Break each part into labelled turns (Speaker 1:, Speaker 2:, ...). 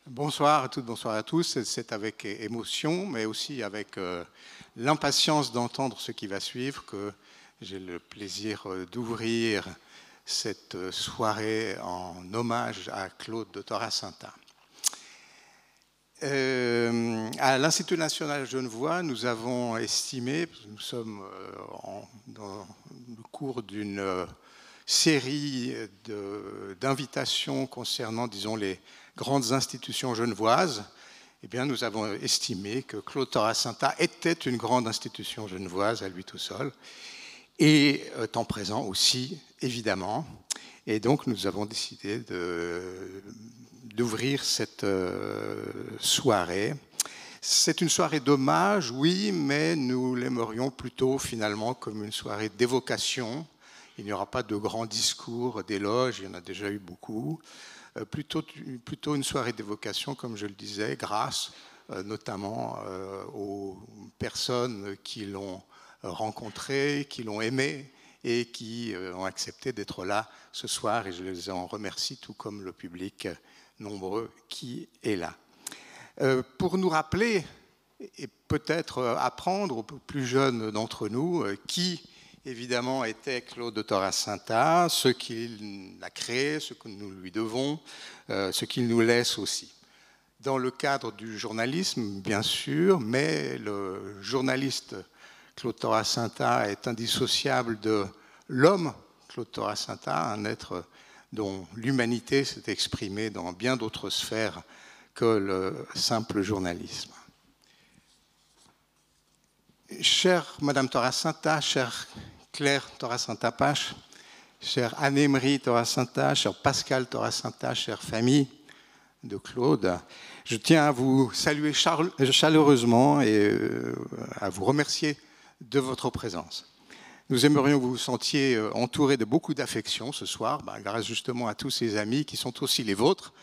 Speaker 1: Bonsoir à toutes, bonsoir à tous. C'est avec émotion, mais aussi avec l'impatience d'entendre ce qui va suivre que j'ai le plaisir d'ouvrir cette soirée en hommage à Claude de Toracinta. À l'Institut national genevois, nous avons estimé, nous sommes dans le cours d'une série d'invitations concernant, disons, les grandes institutions genevoises, eh bien, nous avons estimé que Claude Toracinta était une grande institution genevoise à lui tout seul, et temps présent aussi, évidemment. Et donc, nous avons décidé d'ouvrir cette soirée. C'est une soirée d'hommage, oui, mais nous l'aimerions plutôt finalement comme une soirée d'évocation. Il n'y aura pas de grands discours, d'éloges, il y en a déjà eu beaucoup. Plutôt une soirée d'évocation, comme je le disais, grâce notamment aux personnes qui l'ont rencontré, qui l'ont aimé et qui ont accepté d'être là ce soir. Et je les en remercie, tout comme le public nombreux qui est là. Pour nous rappeler et peut-être apprendre aux plus jeunes d'entre nous qui évidemment était Claude de Toracinta, ce qu'il a créé, ce que nous lui devons, ce qu'il nous laisse aussi. Dans le cadre du journalisme, bien sûr, mais le journaliste Claude Toracinta est indissociable de l'homme Claude Toracinta, un être dont l'humanité s'est exprimée dans bien d'autres sphères que le simple journalisme. Chère Madame Toracinta, chère Claire Toracinta-Pache, chère Anne-Emery Toracinta, chère Pascal Toracinta, chère famille de Claude, je tiens à vous saluer chaleureusement et à vous remercier de votre présence. Nous aimerions que vous vous sentiez entouré de beaucoup d'affection ce soir, grâce justement à tous ces amis qui sont aussi les vôtres,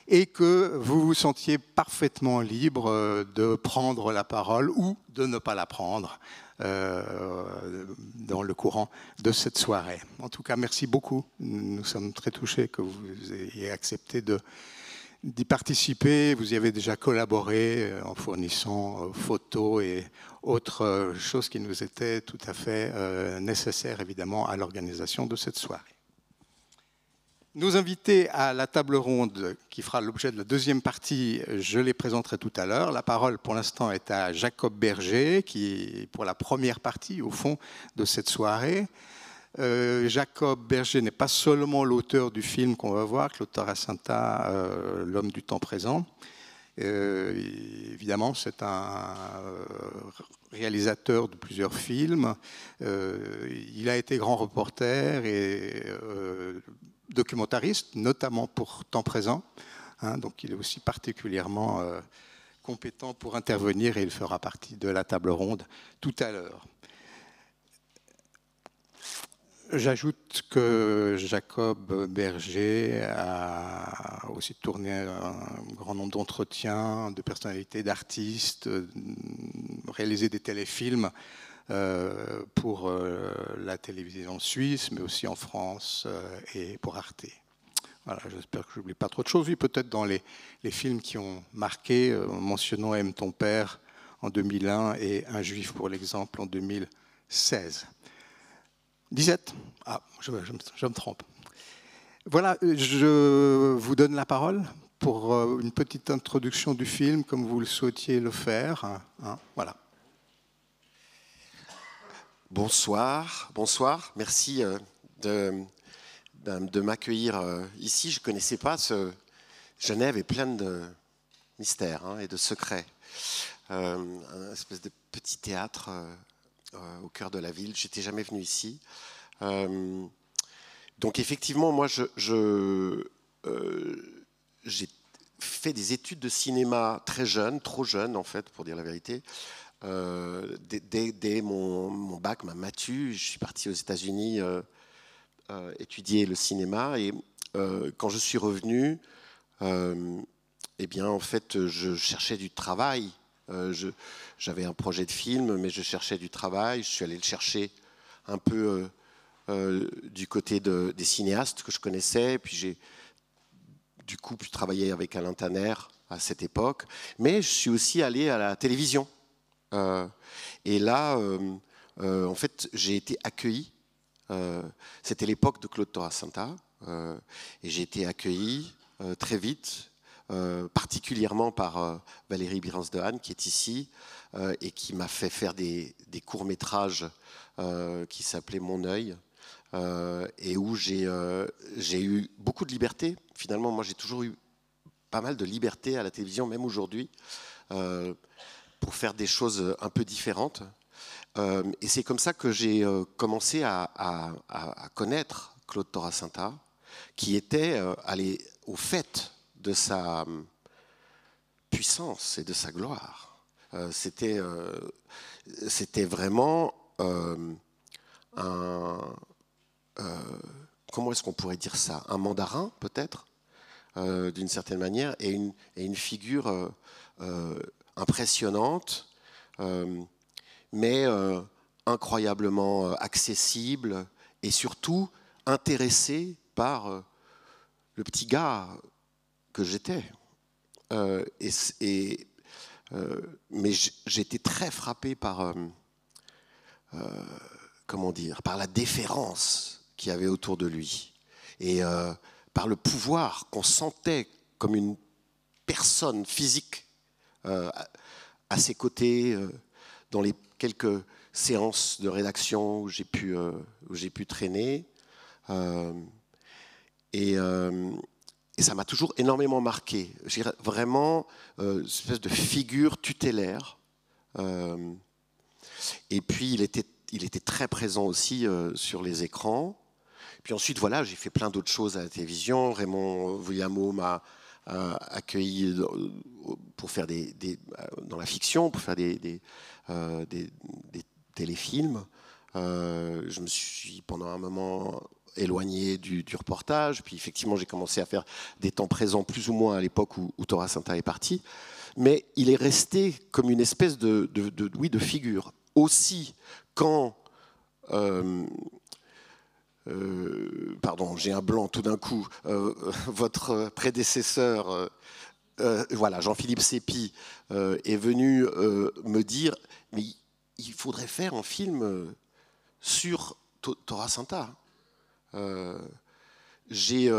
Speaker 1: et que vous vous sentiez parfaitement libre de prendre la parole ou de ne pas la prendre dans le courant de cette soirée. En tout cas, merci beaucoup. Nous sommes très touchés que vous ayez accepté d'y participer. Vous y avez déjà collaboré en fournissant photos et autres choses qui nous étaient tout à fait nécessaires, évidemment, à l'organisation de cette soirée. Nos invités à la table ronde qui fera l'objet de la deuxième partie, je les présenterai tout à l'heure. La parole pour l'instant est à Jacob Berger, qui pour la première partie, au fond, de cette soirée. Jacob Berger n'est pas seulement l'auteur du film qu'on va voir, Claude Toracinta, l'homme du temps présent. Évidemment, c'est un réalisateur de plusieurs films. Il a été grand reporter et documentariste, notamment pour Temps présent. Donc il est aussi particulièrement compétent pour intervenir et il fera partie de la table ronde tout à l'heure. J'ajoute que Jacob Berger a aussi tourné un grand nombre d'entretiens de personnalités, d'artistes, réalisé des téléfilms pour la télévision suisse, mais aussi en France et pour Arte. Voilà, j'espère que je n'oublie pas trop de choses. Oui, peut-être dans les films qui ont marqué, mentionnons Aime ton père en 2001 et Un juif pour l'exemple en 2016. 17 ? Ah, je me trompe. Voilà, je vous donne la parole pour une petite introduction du film, comme vous le souhaitiez le faire. Voilà.
Speaker 2: Bonsoir. Merci de m'accueillir ici. Je ne connaissais pas Genève est pleine de mystères et de secrets. Un espèce de petit théâtre au cœur de la ville. Je n'étais jamais venu ici. Donc effectivement, moi, j'ai fait des études de cinéma très jeune, trop jeune en fait, pour dire la vérité. Dès mon bac, ma matu, je suis parti aux États-Unis étudier le cinéma. Et quand je suis revenu, eh bien, en fait, je cherchais du travail. J'avais un projet de film, mais je cherchais du travail. Je suis allé le chercher un peu du côté des cinéastes que je connaissais, puis j'ai du coup pu travailler avec Alain Tanner à cette époque, mais je suis aussi allé à la télévision. Et là, en fait, j'ai été accueilli. C'était l'époque de Claude Torasanta, et j'ai été accueilli très vite, particulièrement par Valérie Birens-Dehaene, qui est ici, et qui m'a fait faire des courts-métrages qui s'appelaient Mon œil, et où j'ai eu beaucoup de liberté. Finalement, moi, j'ai toujours eu pas mal de liberté à la télévision, même aujourd'hui, pour faire des choses un peu différentes. Et c'est comme ça que j'ai commencé à connaître Claude Torasanta, qui était allé au fait de sa puissance et de sa gloire. C'était vraiment comment est-ce qu'on pourrait dire ça? Un mandarin, peut-être, d'une certaine manière, et une figure impressionnante, mais incroyablement accessible, et surtout intéressé par le petit gars que j'étais. Mais j'étais très frappé par, comment dire, par la déférence qu'il y avait autour de lui, et par le pouvoir qu'on sentait comme une personne physique à ses côtés, dans les quelques séances de rédaction où j'ai pu traîner. Et ça m'a toujours énormément marqué. J'ai vraiment une espèce de figure tutélaire. Et puis il était très présent aussi sur les écrans. Puis ensuite, voilà, j'ai fait plein d'autres choses à la télévision. Raymond Villamo m'a accueilli pour faire dans la fiction, pour faire des téléfilms. Je me suis pendant un moment éloigné du reportage, puis effectivement j'ai commencé à faire des temps présents plus ou moins à l'époque où Torasanta est parti, mais il est resté comme une espèce de figure. Aussi quand pardon, j'ai un blanc tout d'un coup, votre prédécesseur, voilà, Jean-Philippe Sépi, est venu me dire, mais il faudrait faire un film sur Torasanta. J'ai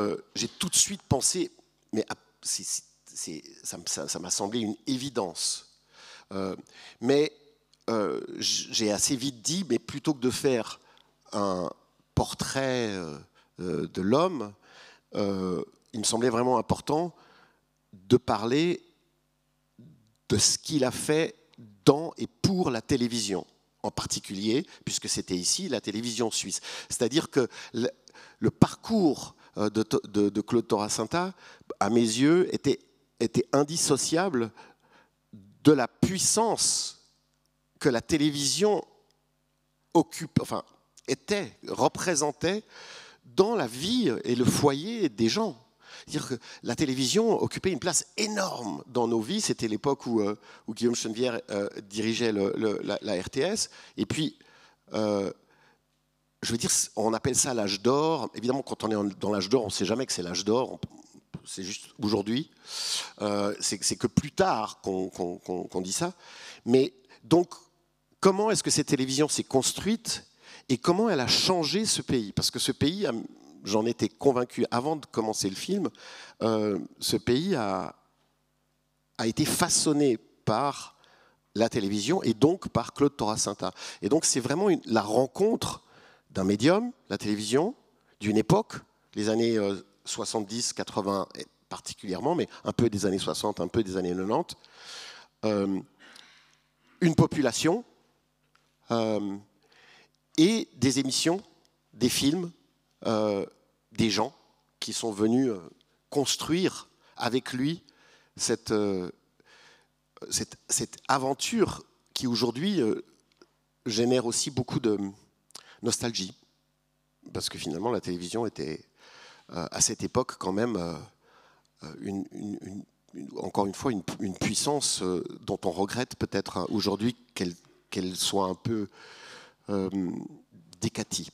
Speaker 2: tout de suite pensé, mais ça m'a semblé une évidence. Mais j'ai assez vite dit, mais plutôt que de faire un portrait de l'homme, il me semblait vraiment important de parler de ce qu'il a fait dans et pour la télévision, en particulier, puisque c'était ici, la télévision suisse. C'est-à-dire que le parcours de Claude Torasanta, à mes yeux, était indissociable de la puissance que la télévision représentait dans la vie et le foyer des gens. C'est-à-dire que la télévision occupait une place énorme dans nos vies. C'était l'époque où Guillaume Chenevière dirigeait la RTS. Et puis, je veux dire, on appelle ça l'âge d'or. Évidemment, quand on est dans l'âge d'or, on ne sait jamais que c'est l'âge d'or. C'est juste aujourd'hui. C'est que plus tard qu'on dit ça. Mais donc, comment est-ce que cette télévision s'est construite et comment elle a changé ce pays? Parce que ce pays, j'en étais convaincu avant de commencer le film, ce pays a été façonné par la télévision et donc par Claude Torasanta. Et donc c'est vraiment la rencontre d'un médium, la télévision, d'une époque, les années 70, 80 particulièrement, mais un peu des années 60, un peu des années 90, une population et des émissions, des films, des gens qui sont venus construire avec lui cette aventure qui aujourd'hui génère aussi beaucoup de nostalgie. Parce que finalement la télévision était à cette époque quand même encore une fois une puissance dont on regrette peut-être aujourd'hui qu'elle soit un peu Cathy.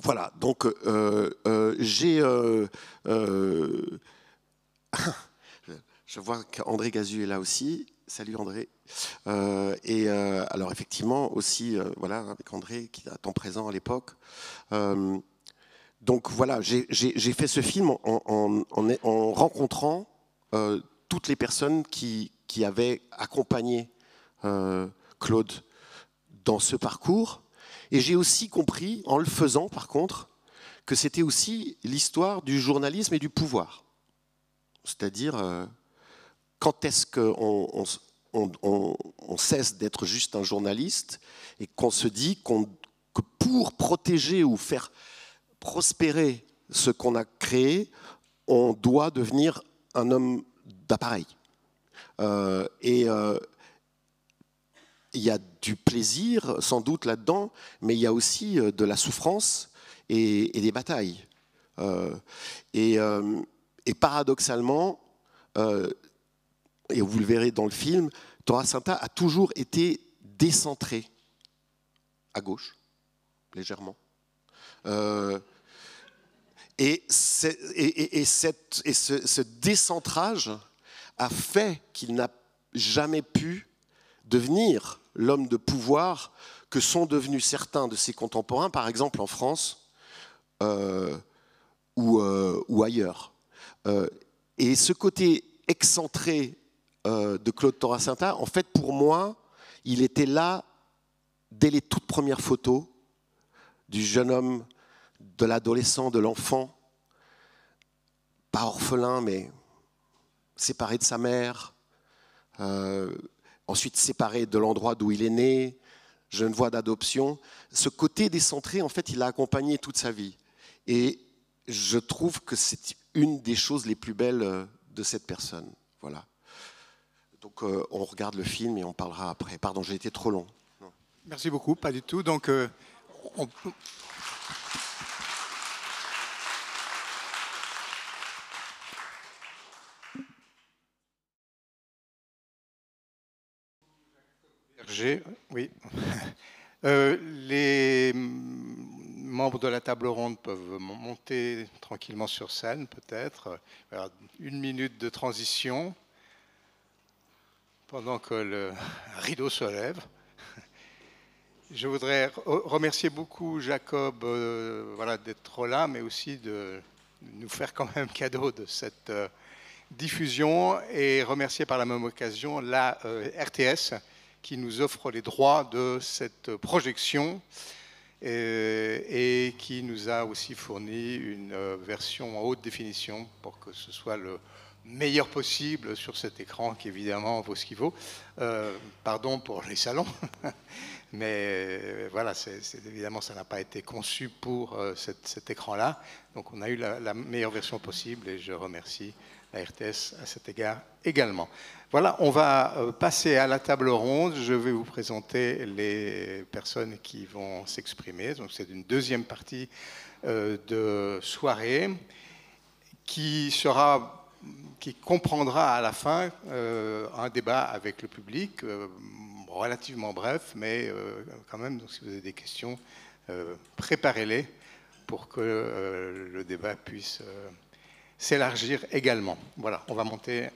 Speaker 2: Voilà, donc j'ai... je vois qu'André Gazu est là aussi. Salut André. Alors effectivement aussi, voilà, avec André qui est à temps présent à l'époque. Donc voilà, j'ai fait ce film en rencontrant toutes les personnes qui avaient accompagné Claude dans ce parcours. Et j'ai aussi compris, en le faisant par contre, que c'était aussi l'histoire du journalisme et du pouvoir. C'est-à-dire, quand est-ce qu'on cesse d'être juste un journaliste et qu'on se dit que pour protéger ou faire prospérer ce qu'on a créé, on doit devenir un homme d'appareil. Il y a du plaisir, sans doute, là-dedans, mais il y a aussi de la souffrance et des batailles. Et paradoxalement, et vous le verrez dans le film, Torasanta a toujours été décentré à gauche, légèrement. Et ce décentrage a fait qu'il n'a jamais pu devenir l'homme de pouvoir que sont devenus certains de ses contemporains, par exemple en France ou ailleurs. Et ce côté excentré de Claude Torasanta, en fait, pour moi, il était là dès les toutes premières photos du jeune homme, de l'adolescent, de l'enfant, pas orphelin, mais séparé de sa mère, ensuite séparé de l'endroit d'où il est né, jeune voix d'adoption. Ce côté décentré, en fait, il l'a accompagné toute sa vie. Et je trouve que c'est une des choses les plus belles de cette personne. Voilà. Donc on regarde le film et on parlera après. Pardon, j'ai été trop long. Non.
Speaker 1: Merci beaucoup, pas du tout. Donc, oui. Les membres de la table ronde peuvent monter tranquillement sur scène, peut-être. Voilà, 1 minute de transition pendant que le rideau se lève. Je voudrais remercier beaucoup Jacob voilà, d'être là, mais aussi de nous faire quand même cadeau de cette diffusion et remercier par la même occasion la RTS qui nous offre les droits de cette projection et qui nous a aussi fourni une version en haute définition pour que ce soit le meilleur possible sur cet écran qui évidemment vaut ce qu'il vaut. Pardon pour les salons, mais voilà, évidemment ça n'a pas été conçu pour cet écran-là. Donc on a eu la meilleure version possible et je remercie la RTS à cet égard également. Voilà, on va passer à la table ronde. Je vais vous présenter les personnes qui vont s'exprimer. Donc c'est une deuxième partie de soirée qui comprendra à la fin un débat avec le public, relativement bref, mais quand même, donc si vous avez des questions, préparez-les pour que le débat puisse s'élargir également. Voilà, on va monter.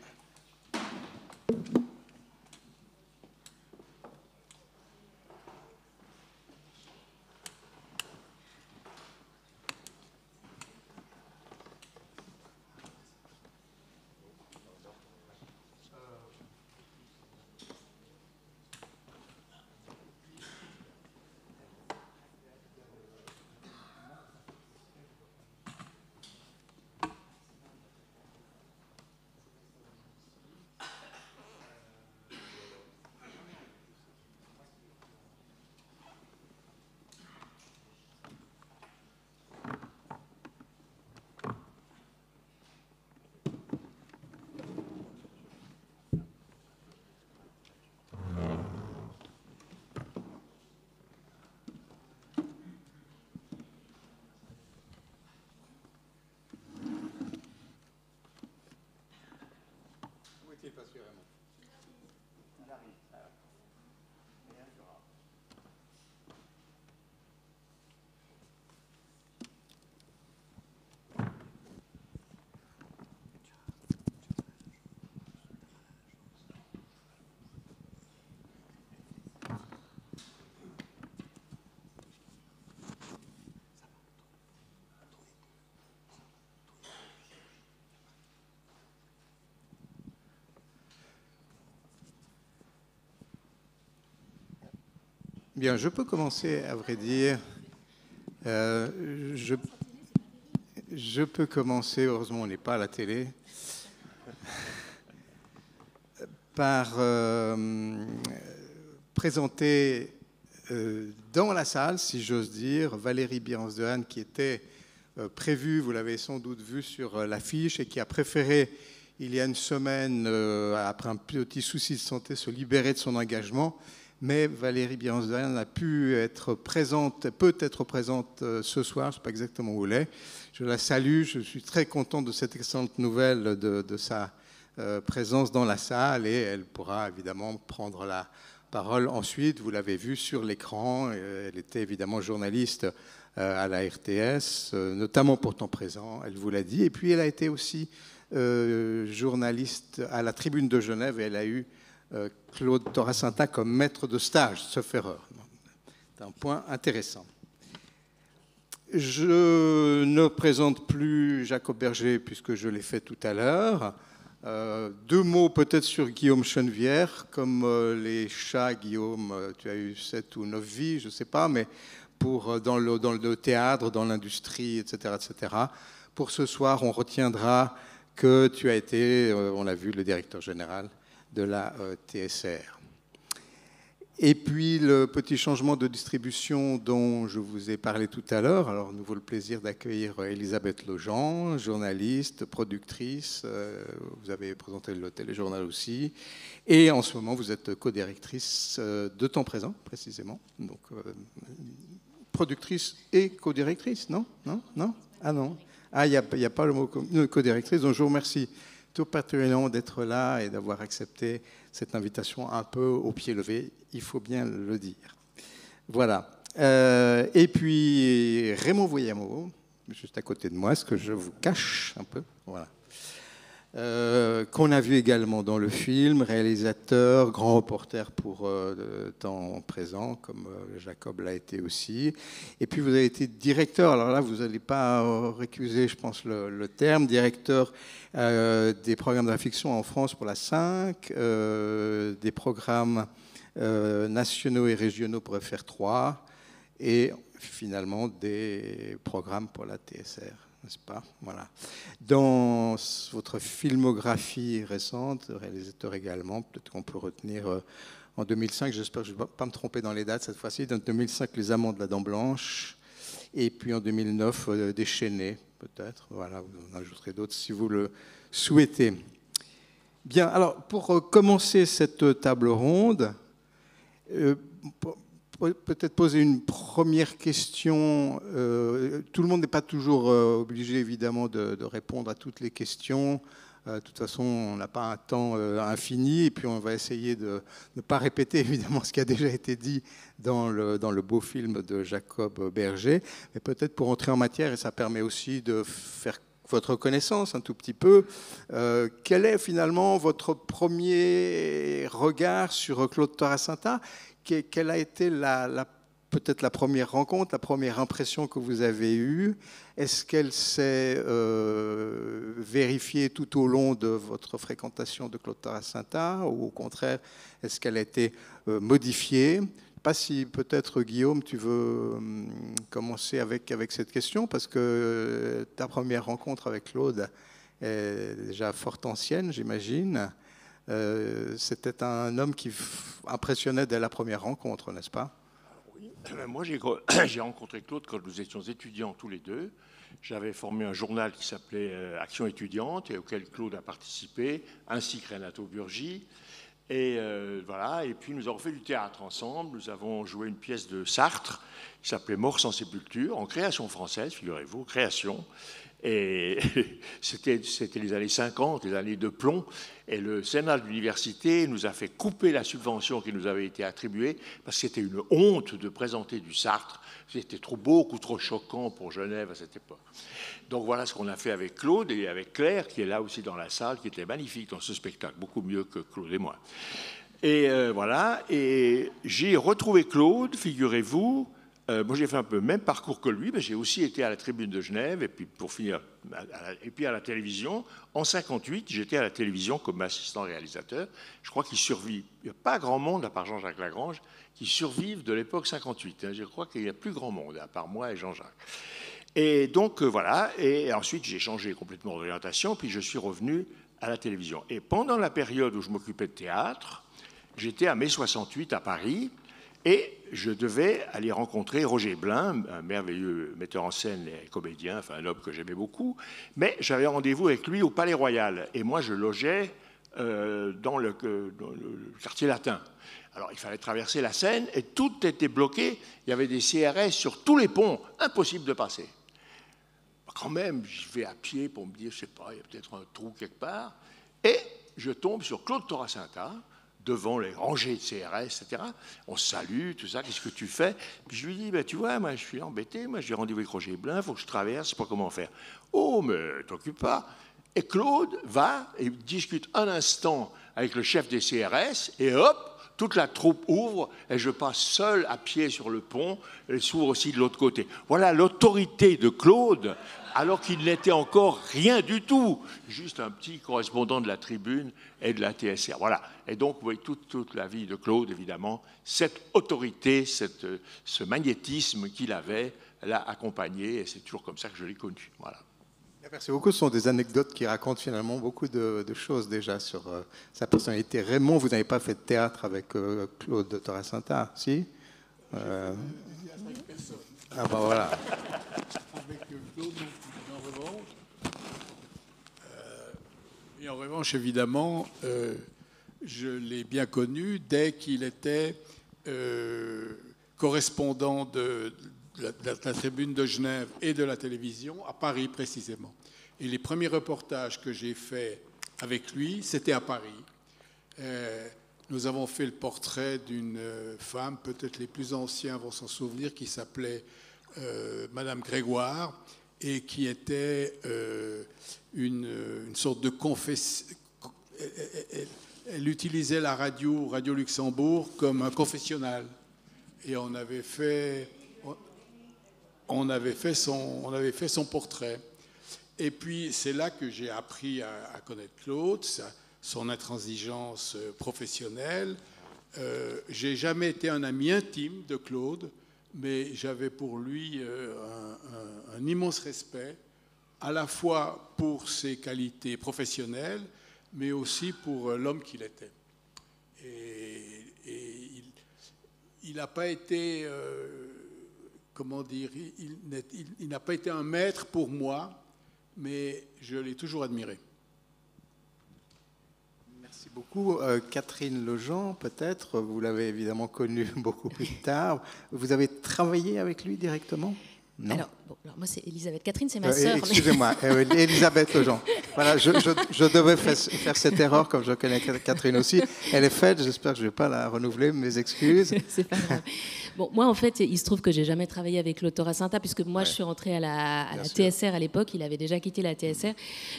Speaker 1: Bien, je peux commencer, à vrai dire. Je peux commencer, heureusement on n'est pas à la télé, par présenter dans la salle, si j'ose dire, Valérie Birenz-Dehaene, qui était prévue, vous l'avez sans doute vu sur l'affiche, et qui a préféré, il y a une semaine, après un petit souci de santé, se libérer de son engagement. Mais Valérie Birenz-Dehaene a pu être présente, peut être présente ce soir, je ne sais pas exactement où elle est. Je la salue, je suis très content de cette excellente nouvelle de sa présence dans la salle, et elle pourra évidemment prendre la parole ensuite. Vous l'avez vu sur l'écran, elle était évidemment journaliste à la RTS, notamment pour Temps Présent, elle vous l'a dit. Et puis elle a été aussi journaliste à la Tribune de Genève, et elle a eu Claude Torasanta comme maître de stage, sauf erreur. C'est un point intéressant. Je ne présente plus Jacob Berger puisque je l'ai fait tout à l'heure. Deux mots peut-être sur Guillaume Chenevière. Comme les chats, Guillaume, tu as eu 7 ou 9 vies, je ne sais pas, mais dans le théâtre, dans l'industrie, etc., etc. Pour ce soir, on retiendra que tu as été, on l'a vu, le directeur général de la TSR. Et puis le petit changement de distribution dont je vous ai parlé tout à l'heure. Alors nous avons le plaisir d'accueillir Elisabeth Lejean, journaliste, productrice. Vous avez présenté le téléjournal aussi. Et en ce moment, vous êtes co-directrice de Temps Présent, précisément. Donc productrice et co-directrice, non? Non? Non? Ah non. Ah, il n'y a pas le mot co-directrice. Donc je vous remercie tout particulièrement d'être là et d'avoir accepté cette invitation un peu au pied levé, il faut bien le dire. Voilà. Et puis Raymond Voyamo, juste à côté de moi, ce que je vous cache un peu, voilà. Qu'on a vu également dans le film, réalisateur, grand reporter pour Temps Présent, comme Jacob l'a été aussi. Et puis vous avez été directeur, alors là vous n'allez pas récuser, je pense, le terme, directeur des programmes de la fiction en France pour la 5, des programmes nationaux et régionaux pour FR3, et finalement des programmes pour la TSR. N'est-ce pas? Voilà. Dans votre filmographie récente, réalisateur également, peut-être qu'on peut retenir en 2005, j'espère que je ne vais pas me tromper dans les dates cette fois-ci, en 2005, Les Amants de la Dent Blanche, et puis en 2009, Déchaîné, peut-être. Voilà, vous en ajouterez d'autres si vous le souhaitez. Bien, alors pour commencer cette table ronde, peut-être poser une première question. Tout le monde n'est pas toujours obligé, évidemment, de répondre à toutes les questions. De toute façon, on n'a pas un temps infini. Et puis, on va essayer de ne pas répéter, évidemment, ce qui a déjà été dit dans le beau film de Jacob Berger. Mais peut-être pour entrer en matière, et ça permet aussi de faire votre connaissance un tout petit peu. Quel est finalement votre premier regard sur Claude Torasanta ? Quelle a été peut-être la première rencontre, la première impression que vous avez eue? Est-ce qu'elle s'est vérifiée tout au long de votre fréquentation de Claude Torasanta, ou au contraire, est-ce qu'elle a été modifiée? Je ne sais pas si peut-être, Guillaume, tu veux commencer avec cette question, parce que ta première rencontre avec Claude est déjà fort ancienne, j'imagine. C'était un homme qui impressionnait dès la première rencontre, n'est-ce pas?
Speaker 3: Oui. Moi, j'ai rencontré Claude quand nous étions étudiants tous les deux. J'avais formé un journal qui s'appelait Action étudiante et auquel Claude a participé, ainsi que Renato Burgi. Et voilà. Et puis nous avons fait du théâtre ensemble. Nous avons joué une pièce de Sartre qui s'appelait Mort sans sépulture, en création française, figurez-vous, création. Et c'était les années 50, les années de plomb. Et le Sénat de l'université nous a fait couper la subvention qui nous avait été attribuée parce que c'était une honte de présenter du Sartre. C'était beaucoup trop choquant pour Genève à cette époque. Donc voilà ce qu'on a fait avec Claude et avec Claire, qui est là aussi dans la salle, qui était magnifique dans ce spectacle, beaucoup mieux que Claude et moi. Et voilà, et j'ai retrouvé Claude, figurez-vous, moi, j'ai fait un peu le même parcours que lui, mais j'ai aussi été à la Tribune de Genève, et puis pour finir, et puis à la télévision. En 58, j'étais à la télévision comme assistant réalisateur. Je crois qu'il survit. Il n'y a pas grand monde, à part Jean-Jacques Lagrange, qui survivent de l'époque 58. Je crois qu'il n'y a plus grand monde, à part moi et Jean-Jacques. Et donc, voilà. Et ensuite, j'ai changé complètement d'orientation, puis je suis revenu à la télévision. Et pendant la période où je m'occupais de théâtre, j'étais à mai 68 à Paris, et je devais aller rencontrer Roger Blin, un merveilleux metteur en scène et comédien, enfin un homme que j'aimais beaucoup, mais j'avais rendez-vous avec lui au Palais Royal, et moi je logeais dans le quartier latin. Alors il fallait traverser la Seine, et tout était bloqué, il y avait des CRS sur tous les ponts, impossible de passer. Quand même, je vais à pied pour me dire, je sais pas, il y a peut-être un trou quelque part, et je tombe sur Claude Toracinta, devant les rangées de CRS, etc. On se salue, tout ça, qu'est-ce que tu fais? Puis je lui dis, ben, tu vois, moi je suis embêté, moi j'ai rendez-vous avec Roger Blin, il faut que je traverse, je ne sais pas comment faire. Oh, mais t'occupe pas. Et Claude va et discute un instant avec le chef des CRS, et hop, toute la troupe ouvre, et je passe seul à pied sur le pont, elle s'ouvre aussi de l'autre côté. Voilà l'autorité de Claude, alors qu'il n'était encore rien du tout, juste un petit correspondant de la Tribune et de la TSR. Voilà. Et donc, vous voyez toute la vie de Claude, évidemment, cette autorité, ce magnétisme qu'il avait, l'a accompagné, et c'est toujours comme ça que je l'ai connu. Voilà.
Speaker 1: Merci beaucoup. Ce sont des anecdotes qui racontent finalement beaucoup de choses déjà sur sa personnalité. Raymond, vous n'avez pas fait de théâtre avec Claude Toracinta, si Ah ben voilà.
Speaker 4: Avec Claude, en revanche, évidemment, je l'ai bien connu dès qu'il était correspondant de la Tribune de Genève et de la télévision, à Paris précisément. Et les premiers reportages que j'ai faits avec lui, c'était à Paris. Nous avons fait le portrait d'une femme, peut-être les plus anciens vont s'en souvenir, qui s'appelait Madame Grégoire, et qui était une sorte de confession. Elle utilisait la Radio Luxembourg comme un confessionnal. Et on avait fait son portrait. Et puis, c'est là que j'ai appris à connaître Claude, son intransigeance professionnelle. J'ai jamais été un ami intime de Claude, mais j'avais pour lui un immense respect, à la fois pour ses qualités professionnelles, mais aussi pour l'homme qu'il était. Et il n'a pas été, comment dire, il n'a pas été un maître pour moi, mais je l'ai toujours admiré.
Speaker 1: Merci beaucoup. Catherine Lejean, peut-être, vous l'avez évidemment connu beaucoup plus tard. Vous avez travaillé avec lui directement? Non.
Speaker 5: Alors, moi, c'est Elisabeth. Catherine, c'est ma sœur.
Speaker 1: Excusez-moi, Elisabeth Lejean. Voilà, je devais faire cette erreur, comme je connais Catherine aussi. Elle est faite, j'espère que je ne vais pas la renouveler, mes excuses.
Speaker 5: C'est pas grave. Bon, moi, en fait, il se trouve que j'ai jamais travaillé avec Claude Toracinta, puisque moi, je suis rentrée à la TSR à l'époque. Il avait déjà quitté la TSR.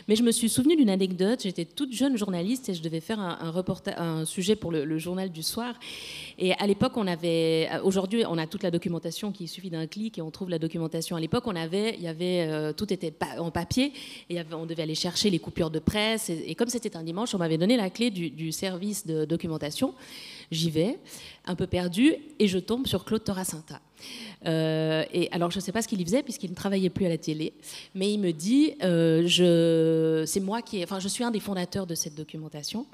Speaker 5: Mais je me suis souvenue d'une anecdote. J'étais toute jeune journaliste et je devais faire un sujet pour le journal du soir. Et à l'époque, aujourd'hui, on a toute la documentation qui suffit d'un clic et on trouve la documentation. À l'époque, tout était en papier et on devait aller chercher les coupures de presse. Et comme c'était un dimanche, on m'avait donné la clé du service de documentation. J'y vais, un peu perdue, et je tombe sur Claude Toracinta. Et alors, je ne sais pas ce qu'il y faisait, puisqu'il ne travaillait plus à la télé, mais il me dit, c'est moi je suis un des fondateurs de cette documentation.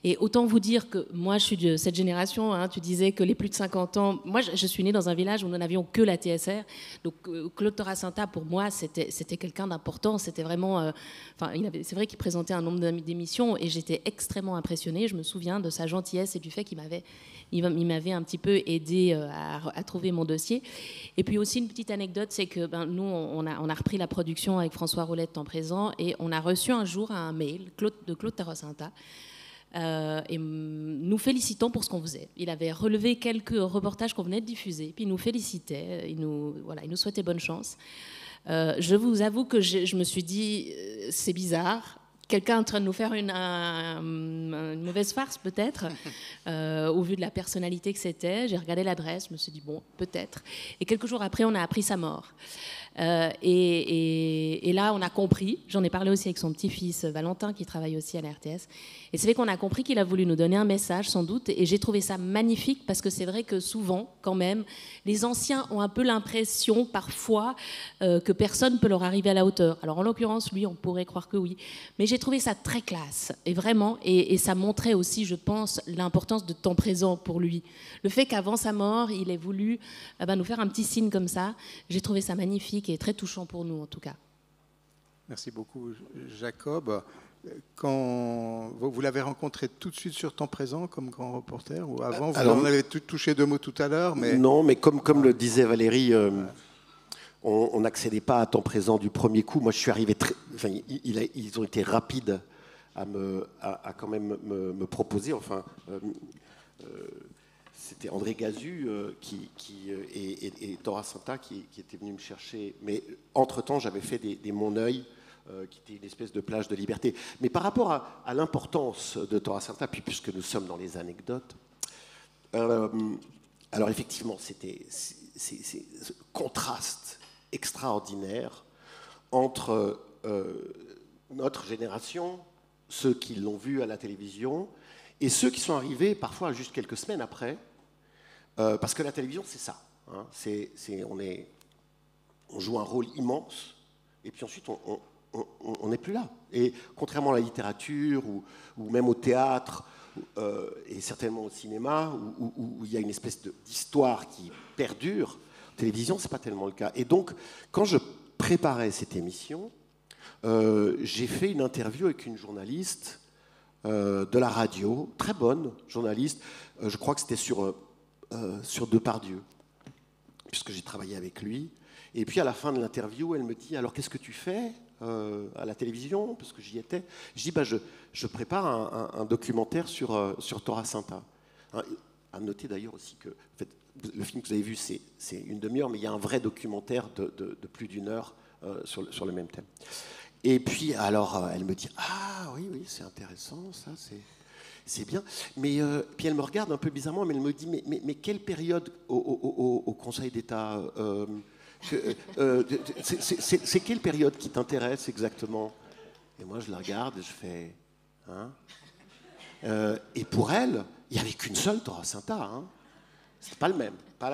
Speaker 5: Et autant vous dire que moi, je suis de cette génération, hein, tu disais que les plus de 50 ans, moi, je suis née dans un village où nous n'avions que la TSR. Donc, Claude Toracinta, pour moi, c'était quelqu'un d'important. C'était vraiment... c'est vrai qu'il présentait un nombre d'émissions, et j'étais extrêmement impressionnée. Je me souviens de sa gentillesse et du fait qu'il m'avait un petit peu aidé à trouver mon dossier. Et puis aussi une petite anecdote, c'est que nous, on a repris la production avec François Roulette, temps présent, et on a reçu un jour un mail de Claude Toracinta, et nous félicitant pour ce qu'on faisait. Il avait relevé quelques reportages qu'on venait de diffuser, puis il nous félicitait, il nous souhaitait bonne chance. Je vous avoue que je me suis dit, c'est bizarre. quelqu'un en train de nous faire une mauvaise farce, peut-être, au vu de la personnalité que c'était. J'ai regardé l'adresse, je me suis dit, bon, peut-être. Et quelques jours après, on a appris sa mort. Et là, on a compris, j'en ai parlé aussi avec son petit-fils Valentin, qui travaille aussi à la RTS, et c'est vrai qu'on a compris qu'il a voulu nous donner un message, sans doute, et j'ai trouvé ça magnifique, parce que c'est vrai que souvent, quand même, les anciens ont un peu l'impression, parfois, que personne ne peut leur arriver à la hauteur. Alors, en l'occurrence, lui, on pourrait croire que oui. Mais j'ai trouvé ça très classe, et vraiment, et ça montrait aussi, je pense, l'importance de temps présent pour lui. Le fait qu'avant sa mort, il ait voulu nous faire un petit signe comme ça, j'ai trouvé ça magnifique et très touchant pour nous, en tout cas.
Speaker 1: Merci beaucoup, Jacob. Quand vous l'avez rencontré tout de suite sur Temps Présent comme grand reporter, ou avant, vous en avez touché 2 mots tout à l'heure, mais...
Speaker 2: Non, mais comme le disait Valérie, on n'accédait pas à Temps Présent du premier coup. Moi, je suis arrivé ils ont été rapides à quand même me proposer. Enfin, c'était André Gazu et Tora Santa qui étaient venus me chercher. Mais entre-temps, j'avais fait des Mon Œil, qui était une espèce de plage de liberté. Mais par rapport à l'importance de Tora Santa, puis puisque nous sommes dans les anecdotes, alors effectivement, c'était ce contraste extraordinaire entre notre génération, ceux qui l'ont vu à la télévision, et ceux qui sont arrivés parfois juste quelques semaines après, parce que la télévision, c'est ça. Hein, on joue un rôle immense, et puis ensuite, on n'est plus là. Et contrairement à la littérature, ou même au théâtre, et certainement au cinéma, où il y a une espèce d'histoire qui perdure, en télévision, ce n'est pas tellement le cas. Et donc, quand je préparais cette émission, j'ai fait une interview avec une journaliste de la radio, très bonne journaliste, je crois que c'était sur Depardieu, puisque j'ai travaillé avec lui. Et puis à la fin de l'interview, elle me dit « Alors qu'est-ce que tu fais à la télévision ?» Parce que j'y étais. Je dis je prépare un documentaire sur Tora Santa. À noter d'ailleurs aussi que en fait, le film que vous avez vu, c'est une demi-heure, mais il y a un vrai documentaire de plus d'1 heure sur le même thème. Et puis, alors, elle me dit « Ah, oui, c'est intéressant, ça, c'est bien. » Mais puis elle me regarde un peu bizarrement, mais elle me dit « Mais quelle période au Conseil d'État c'est quelle période qui t'intéresse exactement ?» Et moi, je la regarde et je fais « Hein ?» Et pour elle, il n'y avait qu'une seule Tora Santa. Hein. C'était pas la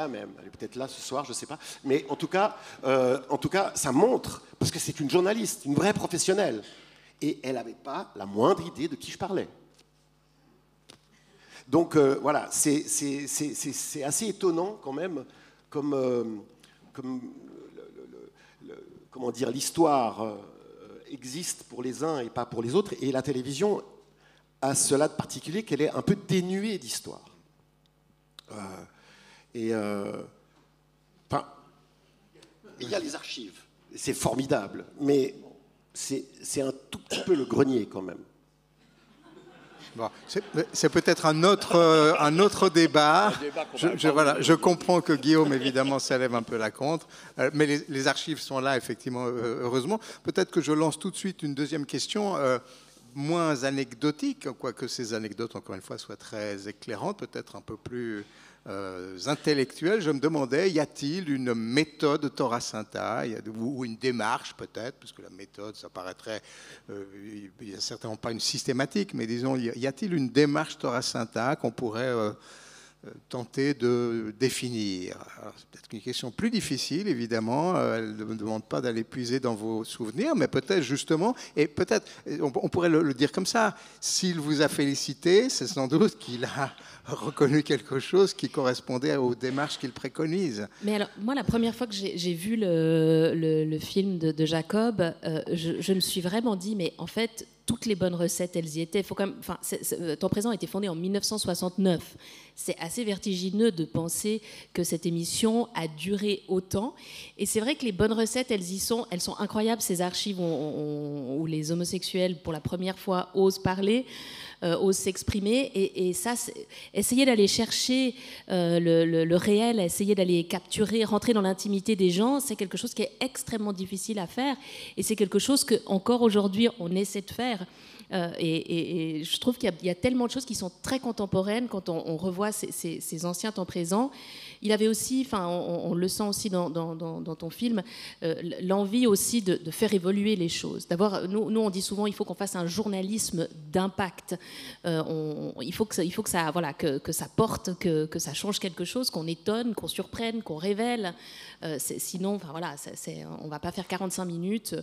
Speaker 2: même. Elle est peut-être là ce soir, je ne sais pas. Mais en tout cas, ça montre, parce que c'est une journaliste, une vraie professionnelle. Et elle n'avait pas la moindre idée de qui je parlais. Donc voilà, c'est assez étonnant quand même, comment dire, l'histoire existe pour les uns et pas pour les autres. Et la télévision a cela de particulier qu'elle est un peu dénuée d'histoire. Il y a les archives, c'est formidable, mais c'est un tout petit peu le grenier quand même.
Speaker 1: Bon, c'est peut-être un autre débat. Je comprends que Guillaume, évidemment, s'élève un peu la contre, mais les archives sont là, effectivement, heureusement. Peut-être que je lance tout de suite une deuxième question, moins anecdotique, quoique ces anecdotes, encore une fois, soient très éclairantes, peut-être un peu plus intellectuelles. Je me demandais, y a-t-il une méthode Tora Santa, ou une démarche peut-être, parce que la méthode, ça paraîtrait, il n'y a certainement pas une systématique, mais disons, y a-t-il une démarche Tora Santa qu'on pourrait tenter de définir? C'est peut-être une question plus difficile, évidemment. Elle ne me demande pas d'aller puiser dans vos souvenirs, mais peut-être justement, et peut-être, on pourrait le dire comme ça, s'il vous a félicité, c'est sans doute qu'il a reconnu quelque chose qui correspondait aux démarches qu'il préconise.
Speaker 5: Mais alors, moi, la première fois que j'ai vu le film de Jacob, je me suis vraiment dit, mais en fait, toutes les bonnes recettes, elles y étaient. Faut quand même, Temps Présent a été fondé en 1969. C'est assez vertigineux de penser que cette émission a duré autant. Et c'est vrai que les bonnes recettes, elles sont incroyables. Ces archives où les homosexuels, pour la première fois, osent parler. osent s'exprimer. Et ça, essayer d'aller chercher le réel, essayer d'aller capturer, rentrer dans l'intimité des gens, c'est quelque chose qui est extrêmement difficile à faire. Et c'est quelque chose qu'encore aujourd'hui, on essaie de faire. Et je trouve qu'il y a tellement de choses qui sont très contemporaines quand on revoit ces anciens temps présents. Il avait aussi, enfin, on le sent aussi dans ton film, l'envie aussi de faire évoluer les choses. D'abord, nous on dit souvent il faut qu'on fasse un journalisme d'impact. Il faut que ça, voilà, que ça porte, que ça change quelque chose, qu'on étonne, qu'on surprenne, qu'on révèle. Sinon, enfin voilà, on va pas faire 45 minutes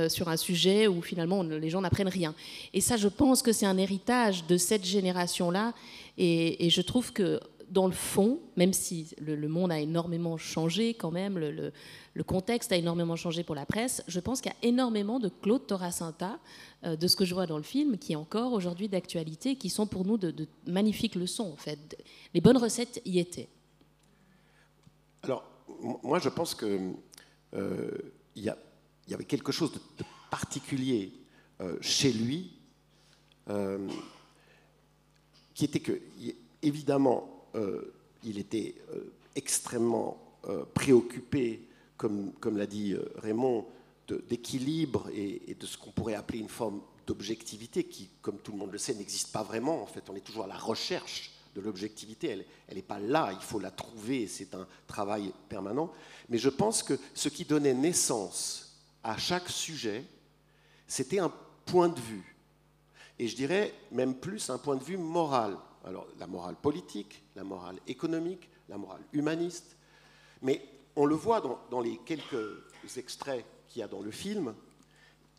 Speaker 5: sur un sujet où finalement les gens n'apprennent rien. Et ça, je pense que c'est un héritage de cette génération-là. Et je trouve que dans le fond, même si le monde a énormément changé quand même, le contexte a énormément changé pour la presse, je pense qu'il y a énormément de Claude Torasanta, de ce que je vois dans le film, qui est encore aujourd'hui d'actualité, qui sont pour nous de magnifiques leçons, en fait. Les bonnes recettes y étaient.
Speaker 2: Alors, moi, je pense qu'il y avait quelque chose de particulier chez lui, qui était que, évidemment, il était extrêmement préoccupé, comme l'a dit Raymond, d'équilibre et de ce qu'on pourrait appeler une forme d'objectivité qui, comme tout le monde le sait, n'existe pas vraiment. En fait, on est toujours à la recherche de l'objectivité. Elle n'est pas là, il faut la trouver, c'est un travail permanent. Mais je pense que ce qui donnait naissance à chaque sujet, c'était un point de vue. Et je dirais même plus un point de vue moral. Alors, la morale politique, la morale économique, la morale humaniste. Mais on le voit dans les quelques extraits qu'il y a dans le film,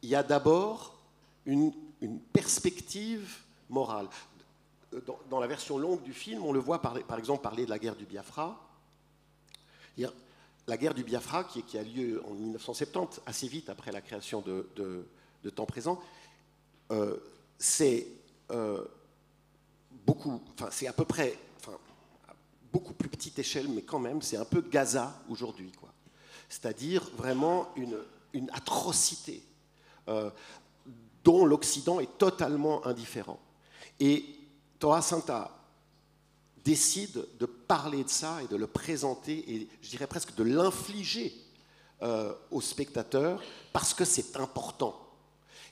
Speaker 2: il y a d'abord une perspective morale. Dans la version longue du film, on le voit par exemple parler de la guerre du Biafra. La guerre du Biafra, qui a lieu en 1970, assez vite après la création de Temps Présent, c'est c'est à peu près, à beaucoup plus petite échelle, mais quand même, c'est un peu Gaza aujourd'hui, quoi. C'est-à-dire vraiment une atrocité dont l'Occident est totalement indifférent. Et Torasanta décide de parler de ça et de le présenter, et je dirais presque de l'infliger aux spectateurs, parce que c'est important.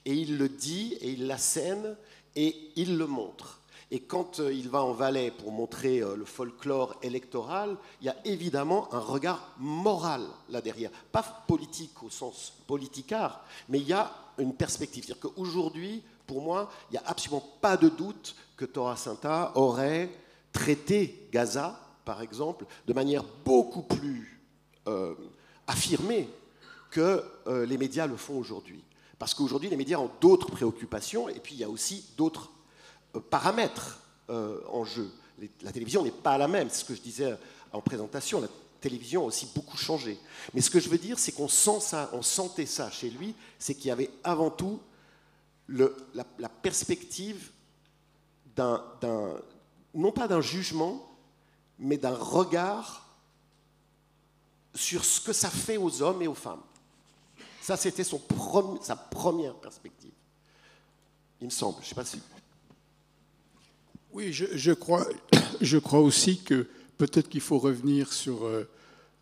Speaker 2: Et il le dit, et il l'assène, et il le montre. Et quand il va en Valais pour montrer le folklore électoral, il y a évidemment un regard moral là derrière. Pas politique au sens politicard, mais il y a une perspective. C'est-à-dire qu'aujourd'hui, pour moi, il n'y a absolument pas de doute que Torasanta aurait traité Gaza, par exemple, de manière beaucoup plus affirmée que les médias le font aujourd'hui. Parce qu'aujourd'hui, les médias ont d'autres préoccupations, et puis il y a aussi d'autres paramètres en jeu. La télévision n'est pas la même, c'est ce que je disais en présentation. La télévision a aussi beaucoup changé. Mais ce que je veux dire, c'est qu'on sent ça, on sentait ça chez lui, c'est qu'il y avait avant tout la perspective non pas d'un jugement, mais d'un regard sur ce que ça fait aux hommes et aux femmes. Ça, c'était sa première perspective, il me semble. Je ne sais pas si...
Speaker 4: Oui, je crois aussi que peut-être qu'il faut revenir sur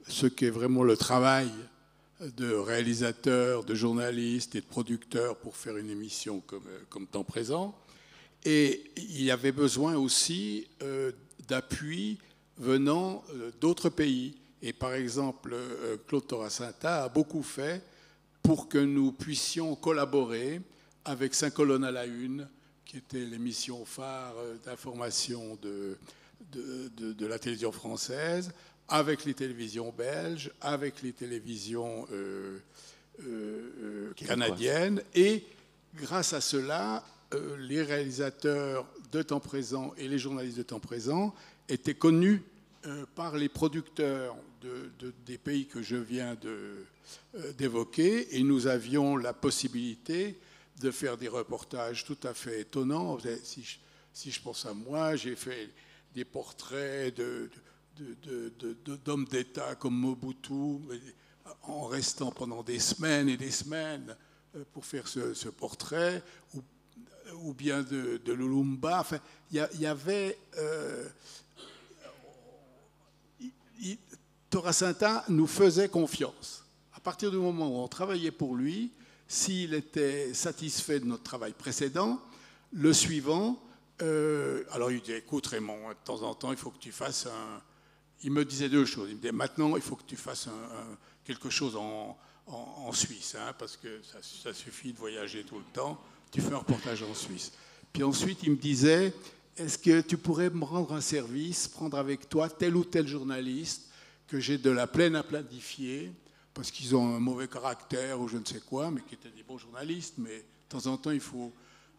Speaker 4: ce qu'est vraiment le travail de réalisateur, de journaliste et de producteur pour faire une émission comme Temps Présent. Et il y avait besoin aussi d'appui venant d'autres pays. Et par exemple, Claude Torasanta a beaucoup fait pour que nous puissions collaborer avec 5 colonnes à la une, qui était l'émission phare d'information de la télévision française, avec les télévisions belges, avec les télévisions canadiennes. Et grâce à cela, les réalisateurs de Temps Présent et les journalistes de Temps Présent étaient connus par les producteurs des pays que je viens d'évoquer, et nous avions la possibilité de faire des reportages tout à fait étonnants. Si je pense à moi, j'ai fait des portraits d'hommes d'État comme Mobutu, en restant pendant des semaines et des semaines pour faire ce portrait, ou bien de Lumumba. Enfin, il y avait... Torasanta nous faisait confiance. À partir du moment où on travaillait pour lui, s'il était satisfait de notre travail précédent, le suivant, alors il disait, écoute Raymond, de temps en temps, il faut que tu fasses un... Il me disait deux choses. Il me disait, maintenant, il faut que tu fasses quelque chose en Suisse, hein, parce que ça suffit de voyager tout le temps. Tu fais un reportage en Suisse. Puis ensuite, il me disait, est-ce que tu pourrais me rendre un service, prendre avec toi tel ou tel journaliste que j'ai de la peine à planifier, parce qu'ils ont un mauvais caractère ou je ne sais quoi, mais qui étaient des bons journalistes, mais de temps en temps, il faut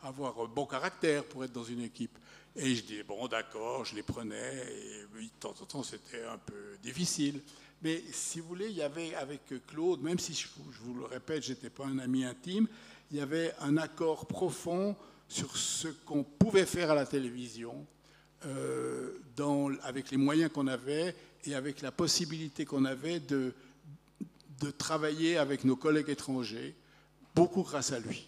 Speaker 4: avoir un bon caractère pour être dans une équipe. Et je dis, bon, d'accord, je les prenais, et de temps en temps, c'était un peu difficile. Mais si vous voulez, il y avait avec Claude, même si je vous le répète, je n'étais pas un ami intime, il y avait un accord profond sur ce qu'on pouvait faire à la télévision, avec les moyens qu'on avait et avec la possibilité qu'on avait de travailler avec nos collègues étrangers, beaucoup grâce à lui.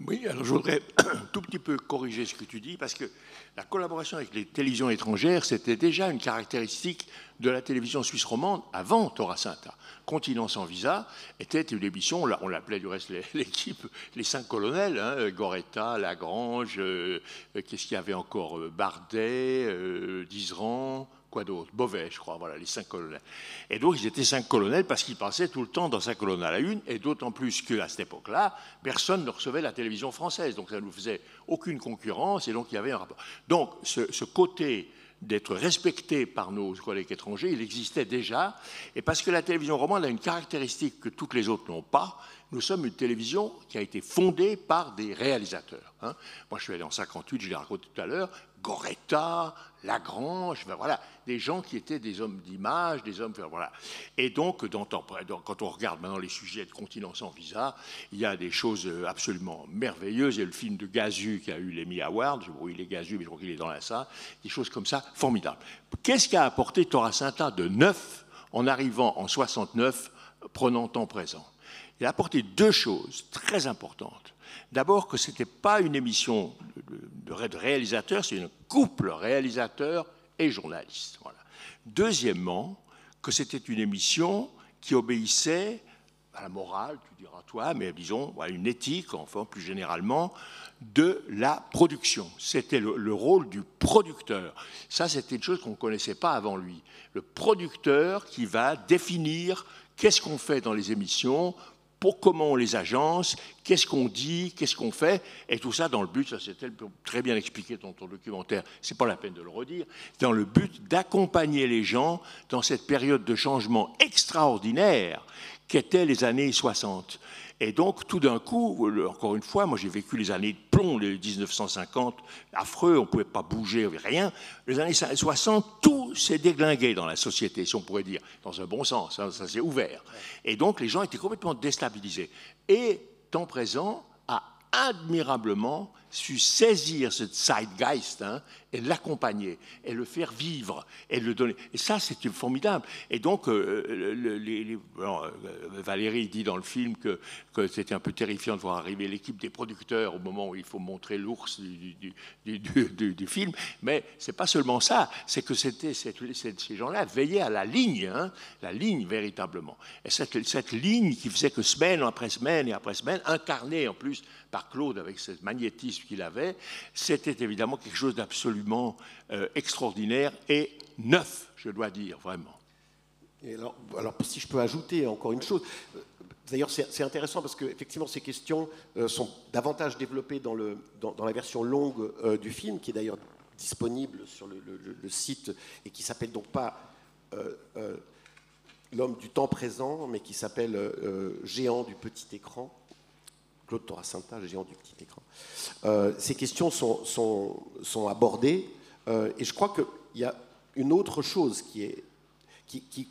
Speaker 3: Oui, alors je voudrais un tout petit peu corriger ce que tu dis, parce que la collaboration avec les télévisions étrangères, c'était déjà une caractéristique de la télévision suisse romande avant Torasanta. Continent sans visa était une émission, on l'appelait du reste l'équipe, les 5 colonels, hein, Goretta, Lagrange, qu'est-ce qu'il y avait encore, Bardet, Dizeran, quoi d'autre, Beauvais, je crois, voilà, les 5 colonels. Et donc, ils étaient 5 colonels parce qu'ils passaient tout le temps dans sa colonne à la une, et d'autant plus qu'à cette époque-là, personne ne recevait la télévision française, donc ça ne nous faisait aucune concurrence, et donc il y avait un rapport. Donc, ce côté d'être respecté par nos collègues étrangers, il existait déjà, et parce que la télévision romande a une caractéristique que toutes les autres n'ont pas, nous sommes une télévision qui a été fondée par des réalisateurs. Hein. Moi, je suis allé en 58, je l'ai raconté tout à l'heure, Goretta, Lagrange, ben voilà, des gens qui étaient des hommes d'image, des hommes... Voilà. Et donc, quand on regarde maintenant les sujets de Continent sans visa, il y a des choses absolument merveilleuses. Il y a le film de Gazu qui a eu l'Emmy Award, oui, il est Gazu, mais je crois qu'il est dans la salle, des choses comme ça, formidables. Qu'est-ce qu'a apporté Torasanta de neuf en arrivant en 69, prenant temps présent? Il a apporté deux choses très importantes. D'abord, que ce n'était pas une émission de réalisateur, c'est un couple réalisateur et journaliste. Voilà. Deuxièmement, que c'était une émission qui obéissait à la morale, tu diras toi, mais disons à une éthique, enfin plus généralement, de la production. C'était le rôle du producteur. Ça, c'était une chose qu'on ne connaissait pas avant lui. Le producteur qui va définir qu'est-ce qu'on fait dans les émissions, pour comment on les agence, qu'est-ce qu'on dit, qu'est-ce qu'on fait, et tout ça dans le but, ça c'était très bien expliqué dans ton documentaire, c'est pas la peine de le redire, dans le but d'accompagner les gens dans cette période de changement extraordinaire qu'étaient les années 60. Et donc, tout d'un coup, encore une fois, moi j'ai vécu les années de plomb, les 1950, affreux, on ne pouvait pas bouger, rien. Les années 60, tout s'est déglingué dans la société, si on pourrait dire, dans un bon sens, hein, ça s'est ouvert. Et donc, les gens étaient complètement déstabilisés. Et, temps présent, a admirablement su saisir ce zeitgeist, hein, et l'accompagner, et le faire vivre, et le donner. Et ça, c'était formidable. Et donc, Valérie dit dans le film que c'était un peu terrifiant de voir arriver l'équipe des producteurs au moment où il faut montrer l'ours du film. Mais c'est pas seulement ça, c'est que ces gens-là veillaient à la ligne véritablement. Et cette ligne qui faisait que semaine après semaine et après semaine, incarnée en plus par Claude avec ce magnétisme qu'il avait, c'était évidemment quelque chose d'absolument extraordinaire et neuf, je dois dire, vraiment.
Speaker 2: Et alors, si je peux ajouter encore une chose, d'ailleurs c'est intéressant parce qu'effectivement ces questions sont davantage développées dans la version longue du film, qui est d'ailleurs disponible sur le site et qui s'appelle donc pas L'homme du temps présent, mais qui s'appelle Géant du petit écran. Claude Torasanta, le géant du petit écran. Ces questions sont abordées, et je crois qu'il y a une autre chose qui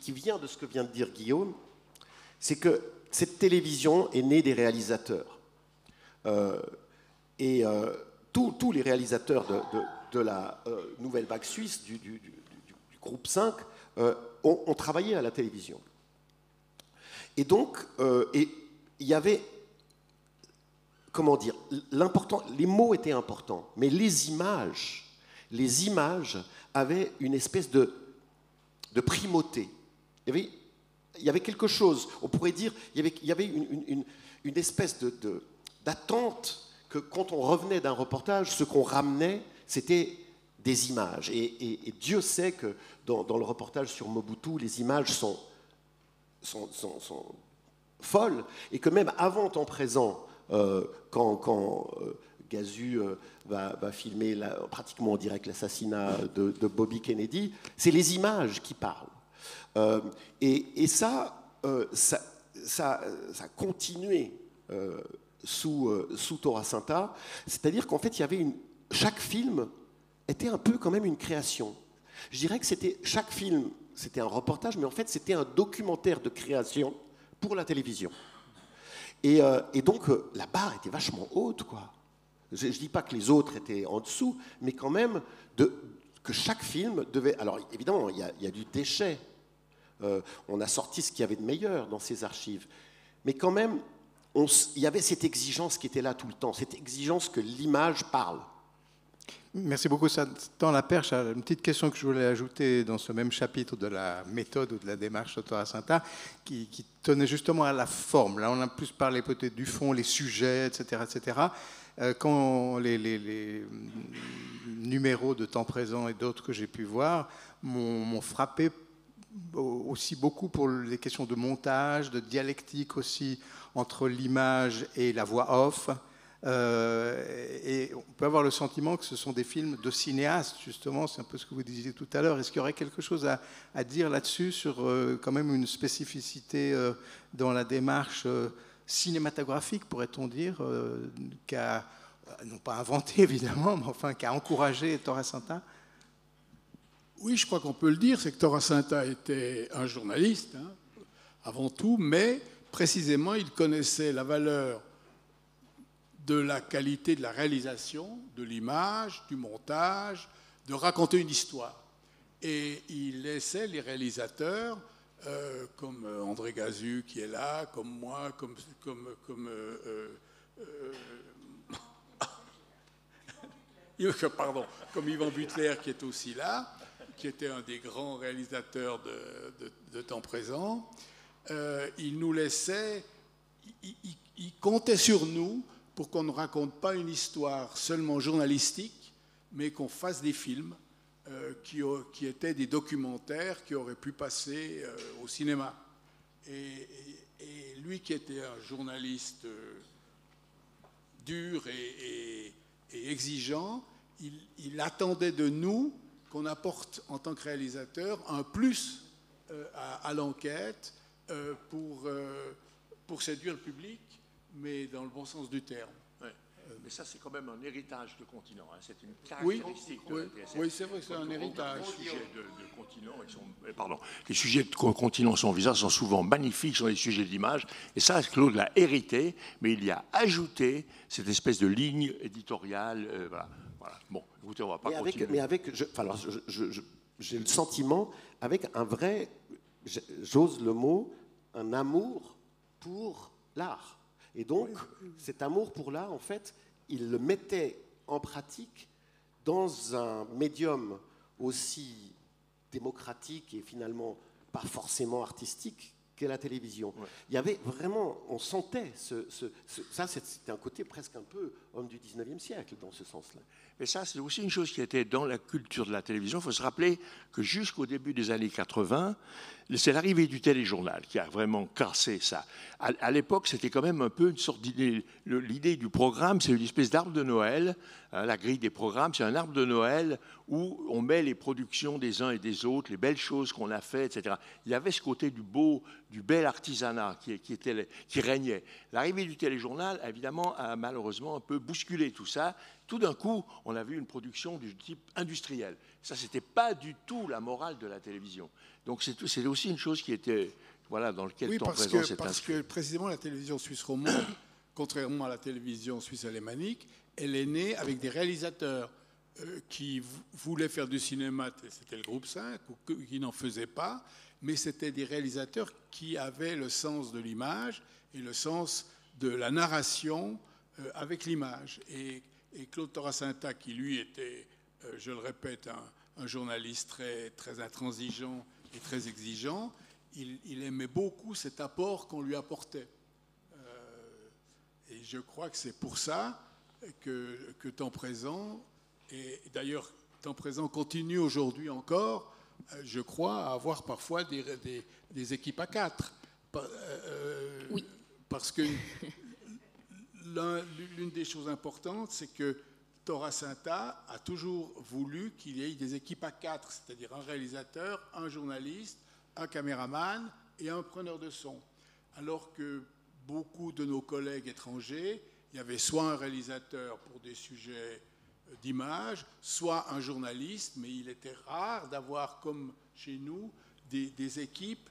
Speaker 2: vient de ce que vient de dire Guillaume, c'est que cette télévision est née des réalisateurs. Et tous les réalisateurs de la nouvelle vague suisse, du groupe 5, ont travaillé à la télévision. Et donc, il y avait... comment dire, l'important, les mots étaient importants, mais les images avaient une espèce de primauté. Il y avait quelque chose, on pourrait dire, il y avait une espèce d'attente que quand on revenait d'un reportage, ce qu'on ramenait, c'était des images. Et Dieu sait que dans le reportage sur Mobutu, les images sont folles, et que même avant temps présent, quand Gazzu va filmer pratiquement en direct l'assassinat de Bobby Kennedy, c'est les images qui parlent. Et ça a continué sous Tora Santa, c'est-à-dire qu'en fait, chaque film était un peu quand même une création. Je dirais que chaque film, c'était un reportage, mais en fait, c'était un documentaire de création pour la télévision. Et donc, la barre était vachement haute, quoi. Je ne dis pas que les autres étaient en dessous, mais quand même que chaque film devait... Alors, évidemment, il y a du déchet. On a sorti ce qu'il y avait de meilleur dans ces archives. Mais quand même, il y avait cette exigence qui était là tout le temps, cette exigence que l'image parle.
Speaker 1: Merci beaucoup. Ça tend la perche à une petite question que je voulais ajouter dans ce même chapitre de la méthode ou de la démarche de Tora Santa, qui tenait justement à la forme. Là, on a plus parlé peut-être du fond, les sujets, etc., etc. Quand les numéros de Temps Présent et d'autres que j'ai pu voir m'ont frappé aussi beaucoup pour les questions de montage, de dialectique aussi entre l'image et la voix off. Et on peut avoir le sentiment que ce sont des films de cinéastes, justement, c'est un peu ce que vous disiez tout à l'heure. Est-ce qu'il y aurait quelque chose à dire là-dessus, sur quand même une spécificité dans la démarche cinématographique, pourrait-on dire, qu'a, non pas inventé évidemment, mais enfin qu'a encouragé Tora Santa?
Speaker 4: Oui, je crois qu'on peut le dire, c'est que Tora Santa était un journaliste, avant tout, mais précisément, il connaissait la valeur de la qualité de la réalisation, de l'image, du montage, de raconter une histoire. Et il laissait les réalisateurs, comme André Gazzu qui est là, comme moi, comme Yvan Butler qui est aussi là, qui était un des grands réalisateurs de Temps Présent. Il nous laissait, il comptait sur nous pour qu'on ne raconte pas une histoire seulement journalistique, mais qu'on fasse des films qui étaient des documentaires qui auraient pu passer au cinéma. Et lui qui était un journaliste dur et exigeant, il attendait de nous qu'on apporte en tant que réalisateur un plus à l'enquête pour séduire le public, mais dans le bon sens du terme.
Speaker 3: Ouais. Mais ça, c'est quand même un héritage de continent. Hein. C'est une caractéristique de la TSR.
Speaker 4: Oui, c'est vrai que c'est un héritage.
Speaker 3: Les sujets de continent sont visés, sont souvent magnifiques, sont des sujets d'image. Et ça, Claude l'a hérité, mais il y a ajouté cette espèce de ligne éditoriale. Voilà. Bon, écoutez, on ne va pas continuer.
Speaker 2: J'ai le sentiment, avec un vrai, j'ose le mot, un amour pour l'art. Et donc, cet amour pour l'art, en fait, il le mettait en pratique dans un médium aussi démocratique et finalement pas forcément artistique qu'est la télévision. Ouais. Il y avait vraiment, on sentait ça, c'était un côté presque un peu homme du 19e siècle dans ce sens-là.
Speaker 3: Mais ça, c'est aussi une chose qui était dans la culture de la télévision. Il faut se rappeler que jusqu'au début des années 80, c'est l'arrivée du téléjournal qui a vraiment cassé ça. À l'époque, c'était quand même un peu une sorte d'idée. L'idée du programme, c'est une espèce d'arbre de Noël. La grille des programmes, c'est un arbre de Noël où on met les productions des uns et des autres, les belles choses qu'on a faites, etc. Il y avait ce côté du bel artisanat qui régnait. L'arrivée du téléjournal, évidemment, a malheureusement un peu bousculé tout ça. Tout d'un coup, on a vu une production du type industriel. Ça, ce n'était pas du tout la morale de la télévision. Donc, c'est aussi une chose qui était, voilà, dans lequel Temps Présent s'est inscrit.
Speaker 4: Parce que précisément la télévision suisse romande, contrairement à la télévision suisse alémanique, elle est née avec des réalisateurs qui voulaient faire du cinéma, c'était le groupe 5, ou qui n'en faisaient pas, mais c'était des réalisateurs qui avaient le sens de l'image et le sens de la narration avec l'image. Et Claude Toracinta, qui lui était, je le répète, un journaliste très, très intransigeant et très exigeant, il aimait beaucoup cet apport qu'on lui apportait. Et je crois que c'est pour ça que Temps Présent, et d'ailleurs Temps Présent continue aujourd'hui encore, je crois, à avoir parfois des équipes à 4.
Speaker 5: Oui.
Speaker 4: Parce que l'une des choses importantes, c'est que Toracinta a toujours voulu qu'il y ait des équipes à 4, c'est-à-dire un réalisateur, un journaliste, un caméraman et un preneur de son. Alors que beaucoup de nos collègues étrangers, il y avait soit un réalisateur pour des sujets d'image, soit un journaliste, mais il était rare d'avoir, comme chez nous, des équipes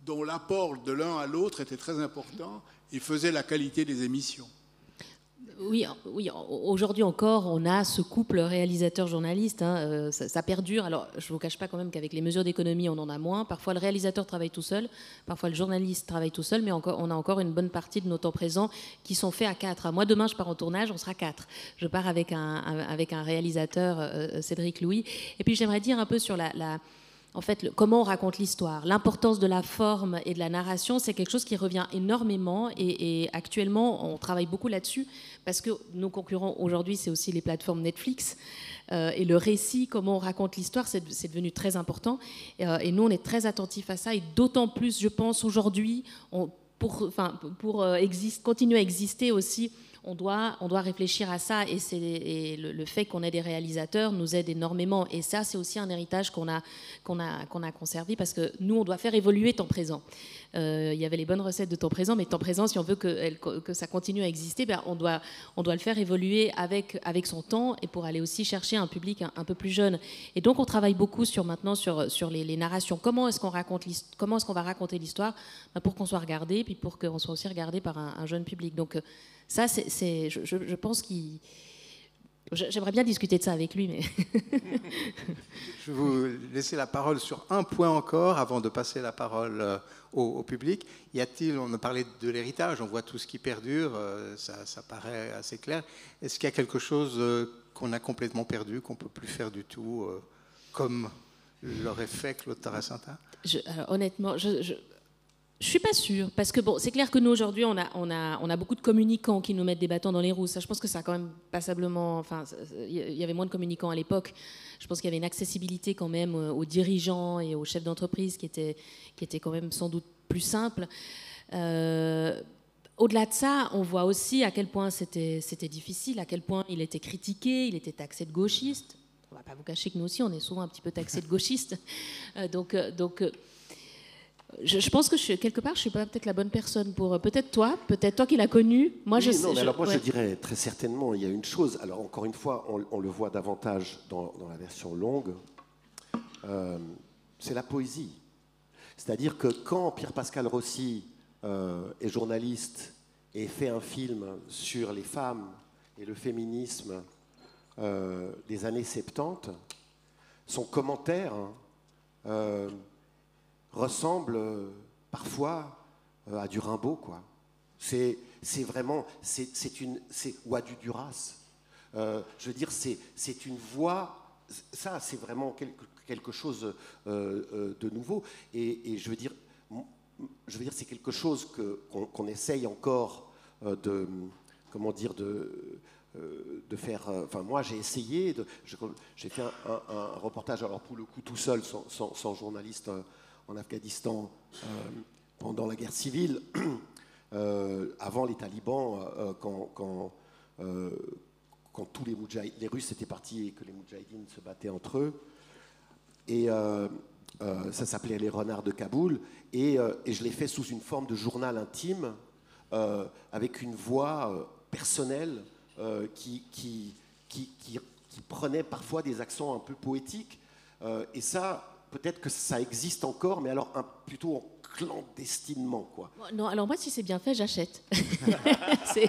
Speaker 4: dont l'apport de l'un à l'autre était très important et faisait la qualité des émissions.
Speaker 5: Oui, aujourd'hui encore, on a ce couple réalisateur-journaliste, hein, ça perdure. Alors, je ne vous cache pas quand même qu'avec les mesures d'économie, on en a moins. Parfois, le réalisateur travaille tout seul, parfois le journaliste travaille tout seul, mais on a encore une bonne partie de nos temps présents qui sont faits à 4. Moi, demain, je pars en tournage, on sera 4. Je pars avec un réalisateur, Cédric Louis. Et puis, j'aimerais dire un peu sur en fait, comment on raconte l'histoire. L'importance de la forme et de la narration, c'est quelque chose qui revient énormément et actuellement, on travaille beaucoup là-dessus parce que nos concurrents aujourd'hui, c'est aussi les plateformes Netflix et le récit, comment on raconte l'histoire, c'est devenu très important et nous, on est très attentifs à ça et d'autant plus, je pense, aujourd'hui, pour continuer à exister aussi, on doit réfléchir à ça et le fait qu'on ait des réalisateurs nous aide énormément et ça c'est aussi un héritage qu'on a conservé parce que nous on doit faire évoluer Temps Présent. Il y avait les bonnes recettes de Temps Présent, mais Temps Présent, si on veut que ça continue à exister, on doit le faire évoluer avec son temps et pour aller aussi chercher un public un peu plus jeune. Et donc on travaille beaucoup sur les narrations. Comment est-ce qu'on va raconter l'histoire pour qu'on soit regardé, puis pour qu'on soit aussi regardé par un jeune public. Donc ça, je pense qu'il... J'aimerais bien discuter de ça avec lui, mais...
Speaker 1: Je vais vous laisser la parole sur un point encore avant de passer la parole au public. On a parlé de l'héritage, on voit tout ce qui perdure, ça paraît assez clair. Est-ce qu'il y a quelque chose qu'on a complètement perdu, qu'on ne peut plus faire du tout, comme l'aurait fait Claude Toracinta ?
Speaker 5: Honnêtement, je suis pas sûre, parce que bon, c'est clair que nous aujourd'hui, on a beaucoup de communicants qui nous mettent des bâtons dans les roues. Ça, je pense que ça a quand même passablement. Enfin, il y avait moins de communicants à l'époque. Je pense qu'il y avait une accessibilité quand même aux dirigeants et aux chefs d'entreprise qui était quand même sans doute plus simple. Au-delà de ça, on voit aussi à quel point c'était difficile, à quel point il était critiqué, il était taxé de gauchiste. On va pas vous cacher que nous aussi, on est souvent un petit peu taxé de gauchiste. Donc je pense que quelque part, je suis pas peut-être la bonne personne pour peut-être toi qui l'as connu. Moi,
Speaker 2: oui, je dirais très certainement, il y a une chose. Alors encore une fois, on le voit davantage dans la version longue. C'est la poésie. C'est-à-dire que quand Pierre-Pascal Rossi est journaliste et fait un film sur les femmes et le féminisme des années 70, son commentaire ressemble parfois à du Rimbaud, quoi. C'est vraiment, ou à du Duras. Je veux dire, c'est une voix. Ça, c'est vraiment quelque chose de nouveau. Et je veux dire, c'est quelque chose qu'on essaye encore de faire. Enfin, moi, j'ai essayé. J'ai fait un reportage, alors pour le coup tout seul, sans journaliste, en Afghanistan pendant la guerre civile, avant les talibans, quand tous les Russes étaient partis et que les Moudjahidines se battaient entre eux. Et ça s'appelait Les Renards de Kaboul. Et je l'ai fait sous une forme de journal intime, avec une voix personnelle qui prenait parfois des accents un peu poétiques. Et ça... Peut-être que ça existe encore, mais alors plutôt clandestinement, quoi.
Speaker 5: Non, alors moi, si c'est bien fait, j'achète.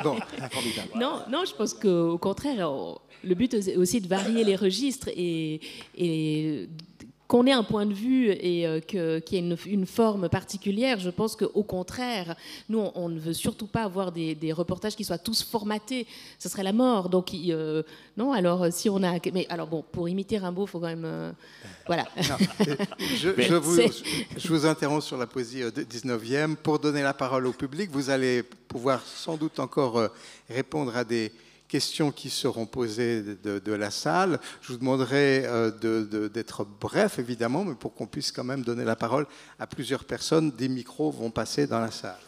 Speaker 2: Bon, formidable.
Speaker 5: Non, je pense qu'au contraire, le but est aussi de varier les registres et qu'on ait un point de vue et qu'il y ait une forme particulière. Je pense qu'au contraire, nous, on ne veut surtout pas avoir des reportages qui soient tous formatés. Ce serait la mort. Donc, non, alors, si on a... Mais alors, bon, pour imiter Rimbaud, il faut quand même... voilà.
Speaker 1: Non, je vous interromps sur la poésie 19e. Pour donner la parole au public, vous allez pouvoir sans doute encore répondre à des questions qui seront posées de la salle. Je vous demanderai d'être bref, évidemment, mais pour qu'on puisse quand même donner la parole à plusieurs personnes, des micros vont passer dans la salle.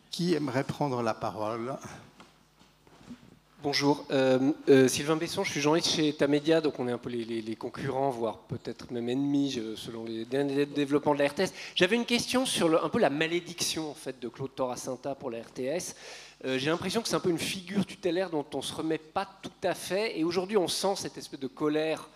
Speaker 1: Qui aimerait prendre la parole ?
Speaker 6: Bonjour, Sylvain Besson, je suis journaliste chez Tamedia, donc on est un peu les concurrents, voire peut-être même ennemis, selon les derniers développements de la RTS. J'avais une question sur un peu la malédiction en fait, de Claude Torasanta pour la RTS. J'ai l'impression que c'est un peu une figure tutélaire dont on ne se remet pas tout à fait, et aujourd'hui on sent cette espèce de colère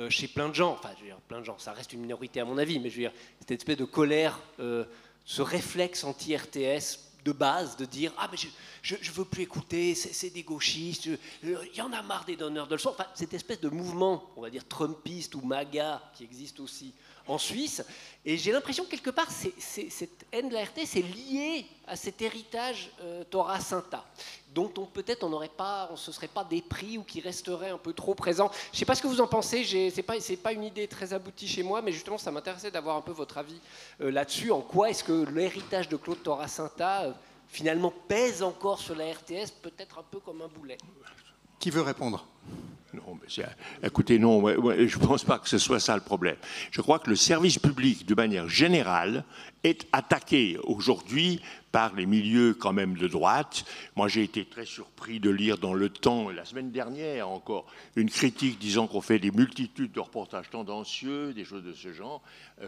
Speaker 6: chez plein de gens, enfin je veux dire plein de gens, ça reste une minorité à mon avis, mais je veux dire cette espèce de colère, ce réflexe anti-RTS de base, de dire « Ah, mais je veux plus écouter, c'est des gauchistes, il y en a marre des donneurs de leçons ». Enfin, cette espèce de mouvement, on va dire trumpiste ou MAGA, qui existe aussi en Suisse. Et j'ai l'impression que quelque part, cette haine de la RTS est liée à cet héritage Torasanta, dont peut-être on ne se serait pas dépris ou qui resterait un peu trop présent. Je ne sais pas ce que vous en pensez, c'est pas une idée très aboutie chez moi, mais justement ça m'intéressait d'avoir un peu votre avis là-dessus. En quoi est-ce que l'héritage de Claude Torasanta finalement pèse encore sur la RTS, peut-être un peu comme un boulet?
Speaker 1: Qui veut répondre?
Speaker 3: Non, mais écoutez, non, je ne pense pas que ce soit ça le problème. Je crois que le service public, de manière générale, est attaqué aujourd'hui par les milieux quand même de droite. Moi, j'ai été très surpris de lire dans Le Temps, la semaine dernière encore, une critique disant qu'on fait des multitudes de reportages tendancieux, des choses de ce genre,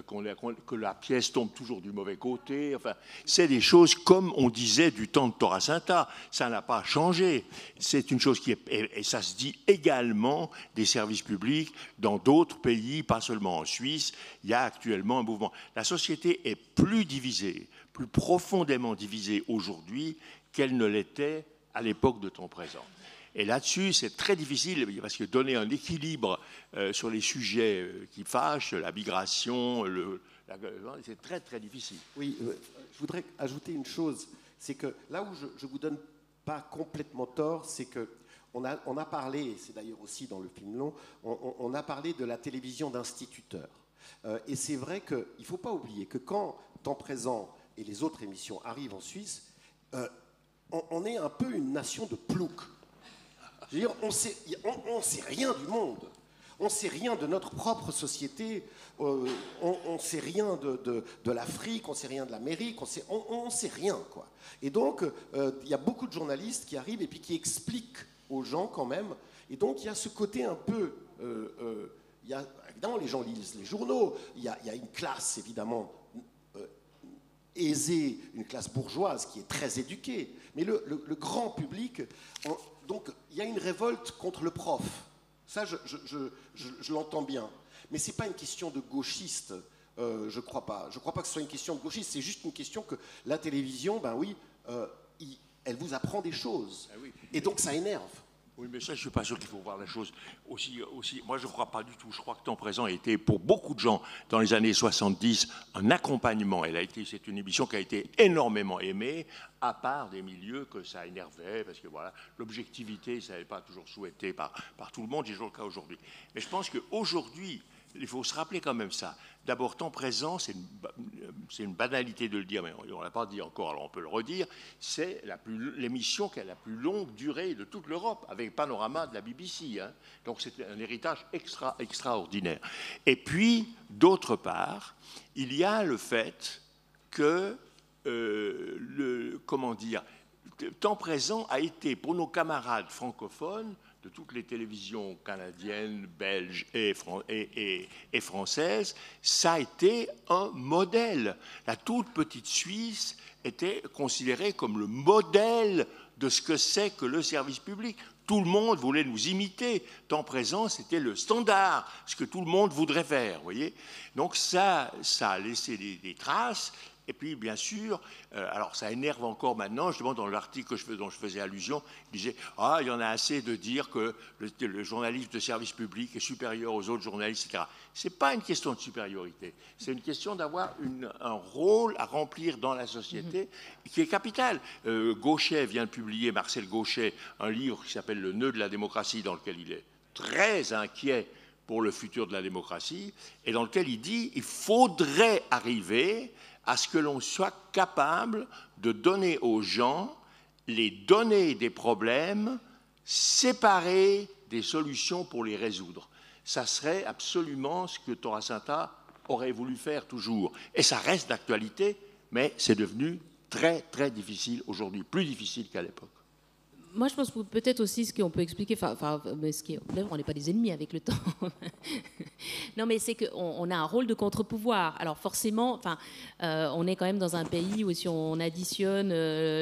Speaker 3: que la pièce tombe toujours du mauvais côté. Enfin, c'est des choses comme on disait du temps de Torasanta. Ça n'a pas changé. C'est une chose qui est... Et ça se dit également des services publics dans d'autres pays, pas seulement en Suisse. Il y a actuellement un mouvement. La société est plus divisée, plus profondément divisée aujourd'hui qu'elle ne l'était à l'époque de temps présent. Et là-dessus, c'est très difficile, parce que donner un équilibre sur les sujets qui fâchent, la migration, c'est très très difficile.
Speaker 2: Oui, je voudrais ajouter une chose, c'est que là où je ne vous donne pas complètement tort, c'est que on a parlé, et c'est d'ailleurs aussi dans le film long, on a parlé de la télévision d'instituteurs. Et c'est vrai qu'il ne faut pas oublier que quand Temps présent et les autres émissions arrivent en Suisse, on est un peu une nation de ploucs. Je veux dire, on sait rien du monde. On ne sait rien de notre propre société. On ne sait rien de l'Afrique, on ne sait rien de l'Amérique, on ne sait rien, quoi. Et donc, il y a beaucoup de journalistes qui arrivent et puis qui expliquent aux gens quand même. Et donc, il y a ce côté un peu... évidemment, les gens lisent les journaux. Il y a une classe, évidemment, aisée, une classe bourgeoise qui est très éduquée. Mais le grand public... donc, il y a une révolte contre le prof. Ça, je l'entends bien. Mais ce n'est pas une question de gauchiste, je ne crois pas. Je ne crois pas que ce soit une question de gauchiste. C'est juste une question que la télévision, ben oui, elle vous apprend des choses. Ah oui. Et donc, ça énerve.
Speaker 3: Oui, mais ça, je ne suis pas sûr qu'il faut voir la chose aussi. Moi, je ne crois pas du tout. Je crois que Temps présent a été, pour beaucoup de gens, dans les années 70, un accompagnement. C'est une émission qui a été énormément aimée, à part des milieux que ça énervait, parce que voilà, l'objectivité, ça n'est pas toujours souhaité par tout le monde, c'est toujours le cas aujourd'hui. Mais je pense qu'aujourd'hui, il faut se rappeler quand même ça. D'abord, Temps présent, c'est une banalité de le dire, mais on ne l'a pas dit encore, alors on peut le redire, c'est l'émission qui a la plus longue durée de toute l'Europe, avec Panorama de la BBC. Hein. Donc c'est un héritage extraordinaire. Et puis, d'autre part, il y a le fait que, Temps présent a été, pour nos camarades francophones, de toutes les télévisions canadiennes, belges et françaises, ça a été un modèle. La toute petite Suisse était considérée comme le modèle de ce que c'est que le service public. Tout le monde voulait nous imiter. Temps présent, c'était le standard, ce que tout le monde voudrait faire, vous voyez. Donc ça a laissé des traces. Et puis, bien sûr, alors ça énerve encore maintenant, justement, dans l'article dont je faisais allusion, il disait « Ah, il y en a assez de dire que le journaliste de service public est supérieur aux autres journalistes, etc. » Ce n'est pas une question de supériorité, c'est une question d'avoir un rôle à remplir dans la société qui est capital. Gauchet vient de publier, Marcel Gauchet, un livre qui s'appelle « Le nœud de la démocratie », dans lequel il est très inquiet pour le futur de la démocratie, et dans lequel il dit il faudrait arriver à ce que l'on soit capable de donner aux gens les données des problèmes séparés des solutions pour les résoudre. Ça serait absolument ce que Torra Cinta aurait voulu faire toujours. Et ça reste d'actualité, mais c'est devenu très, très difficile aujourd'hui, plus difficile qu'à l'époque.
Speaker 5: Moi, je pense que peut-être aussi ce qu'on peut expliquer, mais on n'est pas des ennemis avec le temps. Non, mais c'est qu'on a un rôle de contre-pouvoir. Alors forcément, on est quand même dans un pays où si on additionne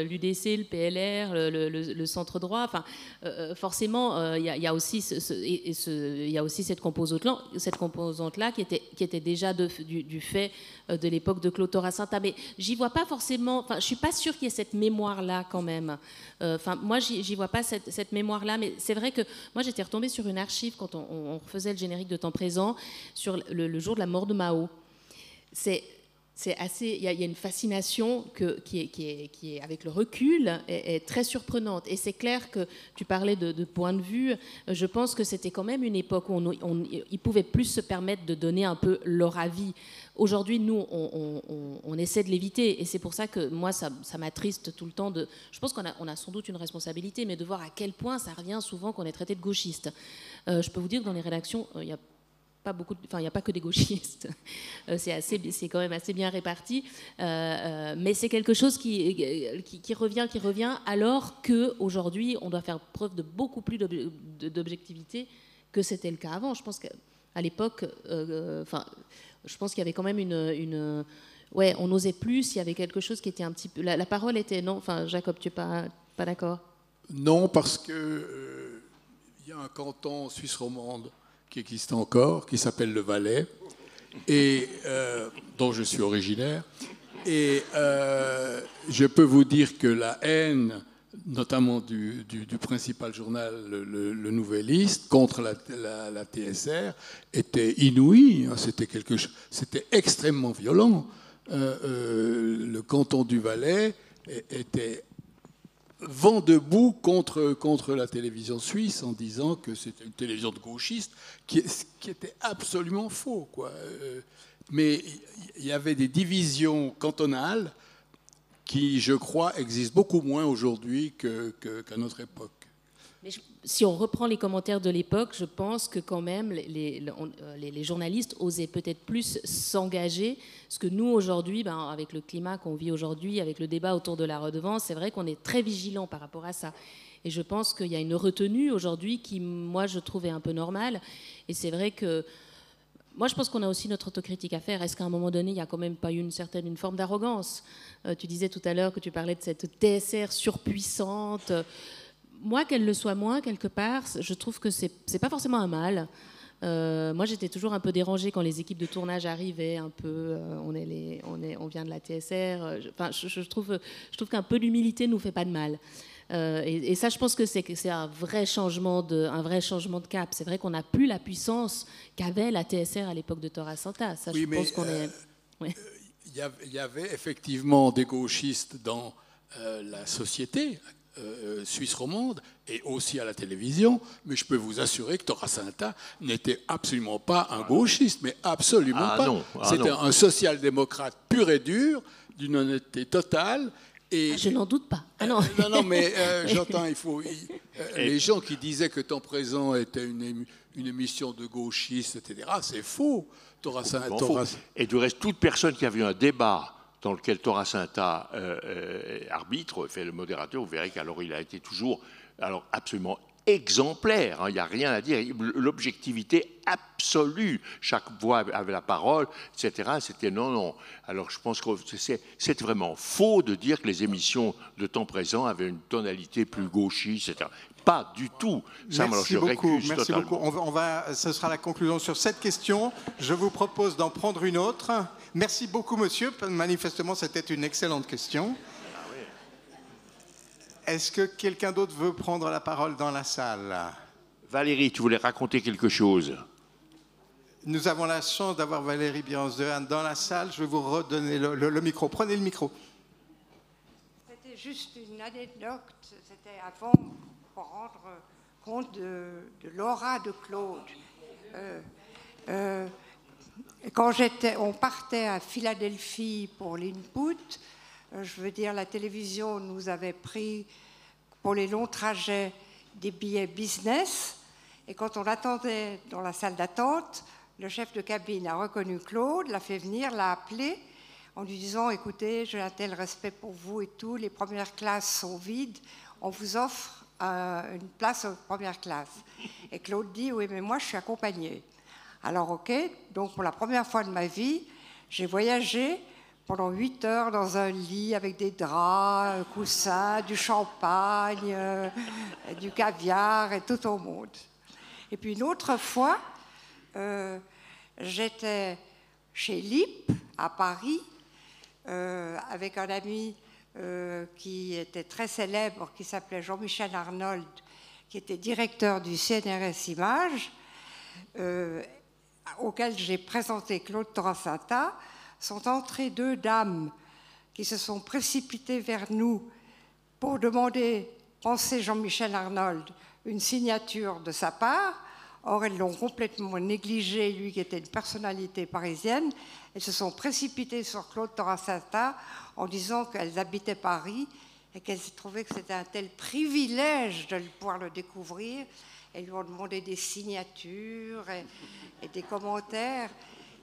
Speaker 5: l'UDC, le PLR, le centre droit, forcément, il y a aussi cette composante-là qui était déjà du fait de l'époque de Claude Torra Cinta. Mais j'y vois pas forcément. Je suis pas sûre qu'il y ait cette mémoire-là quand même. Moi, j'y vois pas cette mémoire-là, mais c'est vrai que moi j'étais retombée sur une archive quand on refaisait le générique de Temps présent sur le jour de la mort de Mao. C'est assez, il y a une fascination qui est avec le recul est très surprenante. Et c'est clair que tu parlais de point de vue. Je pense que c'était quand même une époque où ils pouvaient plus se permettre de donner un peu leur avis. Aujourd'hui, nous, on essaie de l'éviter, et c'est pour ça que moi, ça m'attriste tout le temps. Je pense qu'on a sans doute une responsabilité, mais de voir à quel point ça revient souvent qu'on est traité de gauchiste. Je peux vous dire que dans les rédactions, il n'y a pas que des gauchistes. C'est quand même assez bien réparti, mais c'est quelque chose qui revient, alors qu'aujourd'hui, on doit faire preuve de beaucoup plus d'objectivité que c'était le cas avant. Je pense qu'à l'époque, je pense qu'il y avait quand même on osait plus, il y avait quelque chose qui était un petit peu... La parole était... Non, Jacob, tu n'es pas d'accord?
Speaker 4: Non, parce que y a un canton suisse romande qui existe encore, qui s'appelle le Valais, et dont je suis originaire. Et je peux vous dire que la haine, notamment du principal journal, le Nouvelliste, contre la TSR, était inouïe. C'était extrêmement violent. Le canton du Valais était vent debout contre la télévision suisse en disant que c'était une télévision de gauchistes, qui était absolument faux, quoi. Mais il y avait des divisions cantonales qui, je crois, existent beaucoup moins aujourd'hui qu'à notre époque.
Speaker 5: Mais si on reprend les commentaires de l'époque, je pense que quand même les journalistes osaient peut-être plus s'engager. Parce que nous, aujourd'hui, avec le climat qu'on vit aujourd'hui, avec le débat autour de la redevance, c'est vrai qu'on est très vigilants par rapport à ça. Et je pense qu'il y a une retenue aujourd'hui qui, moi, je trouve est un peu normale. Et c'est vrai que... Moi, je pense qu'on a aussi notre autocritique à faire. Est-ce qu'à un moment donné, il n'y a quand même pas eu une forme d'arrogance? Tu disais tout à l'heure que tu parlais de cette TSR surpuissante. Moi, qu'elle le soit moins, quelque part, je trouve que c'est pas forcément un mal. Moi, j'étais toujours un peu dérangée quand les équipes de tournage arrivaient, un peu, on vient de la TSR. Je trouve qu'un peu d'humilité nous fait pas de mal. Et ça, je pense que c'est un vrai changement de cap. C'est vrai qu'on n'a plus la puissance qu'avait la TSR à l'époque de Torra Cinta. Ça, oui, je pense qu'on est... Ouais.
Speaker 4: Il y avait effectivement des gauchistes dans la société suisse romande et aussi à la télévision, mais je peux vous assurer que Torra Cinta n'était absolument pas un gauchiste, mais absolument pas. C'était un social-démocrate pur et dur, d'une honnêteté totale. Et
Speaker 5: je n'en doute pas.
Speaker 4: Non, mais j'entends, les gens qui disaient que Temps présent était une émission de gauchistes, etc., c'est faux.
Speaker 3: Et du reste, toute personne qui a vu un débat dans lequel Torra Cinta arbitre, fait le modérateur, vous verrez qu'alors il a été toujours absolument exemplaire, il n'y a rien à dire, l'objectivité absolue, chaque voix avait la parole, etc. C'était non. Alors je pense que c'est vraiment faux de dire que les émissions de Temps présent avaient une tonalité plus gauchiste, etc. pas du tout. Ça, alors,
Speaker 1: Merci
Speaker 3: je
Speaker 1: beaucoup.
Speaker 3: récuse
Speaker 1: Merci
Speaker 3: totalement.
Speaker 1: beaucoup. Ce sera la conclusion sur cette question. Je vous propose d'en prendre une autre. Merci beaucoup, monsieur. Manifestement, c'était une excellente question. Est-ce que quelqu'un d'autre veut prendre la parole dans la salle?
Speaker 3: Valérie, tu voulais raconter quelque chose?
Speaker 1: Nous avons la chance d'avoir Valérie Bianz-Dehaene dans la salle. Je vais vous redonner le micro. Prenez le micro.
Speaker 7: C'était juste une anecdote. C'était avant pour rendre compte de l'aura de Claude. Quand on partait à Philadelphie pour l'input, je veux dire, la télévision nous avait pris pour les longs trajets des billets business. Et quand on attendait dans la salle d'attente, le chef de cabine a reconnu Claude, l'a fait venir, l'a appelé en lui disant « Écoutez, j'ai un tel respect pour vous et tout, les premières classes sont vides, on vous offre une place aux premières classes. » Et Claude dit « Oui, mais moi, je suis accompagné. » Alors, ok, donc pour la première fois de ma vie, j'ai voyagé pendant 8 heures dans un lit avec des draps, un coussin, du champagne, du caviar et tout au monde. Et puis une autre fois, j'étais chez LIP à Paris avec un ami qui était très célèbre, qui s'appelait Jean-Michel Arnold, qui était directeur du CNRS Images, auquel j'ai présenté Claude Torasanta. Sont entrées 2 dames qui se sont précipitées vers nous pour demander, pensait Jean-Michel Arnold, une signature de sa part. Or, elles l'ont complètement négligé, lui qui était une personnalité parisienne. Elles se sont précipitées sur Claude Torasanta en disant qu'elles habitaient Paris et qu'elles trouvaient que c'était un tel privilège de pouvoir le découvrir. Elles lui ont demandé des signatures et des commentaires.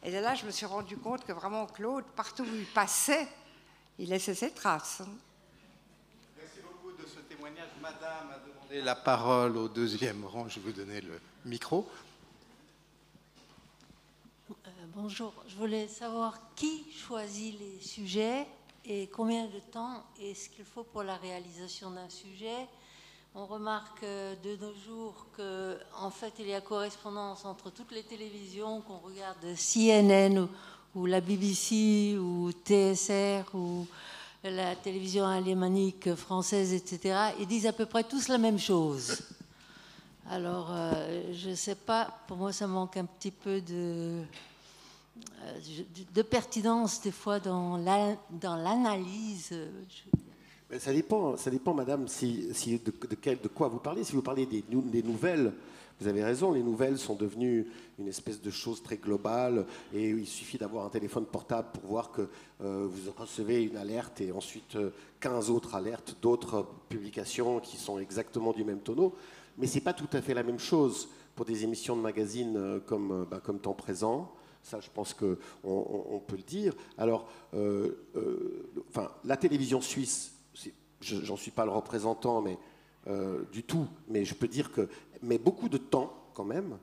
Speaker 7: Et là, je me suis rendu compte que vraiment Claude, partout où il passait, il laissait ses traces.
Speaker 1: Merci beaucoup de ce témoignage. Madame a demandé la parole au 2e rang. Je vais vous donner le micro.
Speaker 8: Bonjour. Je voulais savoir qui choisit les sujets et combien de temps est-ce qu'il faut pour la réalisation d'un sujet. On remarque de nos jours qu'en fait, il y a correspondance entre toutes les télévisions, qu'on regarde CNN ou la BBC ou TSR ou la télévision alémanique française, etc. Ils disent à peu près tous la même chose. Alors, je ne sais pas, pour moi, ça manque un petit peu de pertinence des fois dans l'analyse.
Speaker 2: Ça dépend, madame, de quoi vous parlez. Si vous parlez des nouvelles, vous avez raison, les nouvelles sont devenues une espèce de chose très globale et il suffit d'avoir un téléphone portable pour voir que vous recevez une alerte et ensuite 15 autres alertes d'autres publications qui sont exactement du même tonneau. Mais ce n'est pas tout à fait la même chose pour des émissions de magazines comme Temps Présent. Ça, je pense qu'on peut le dire. Alors, la télévision suisse, j'en suis pas le représentant, mais du tout, mais je peux dire que met beaucoup de temps quand même,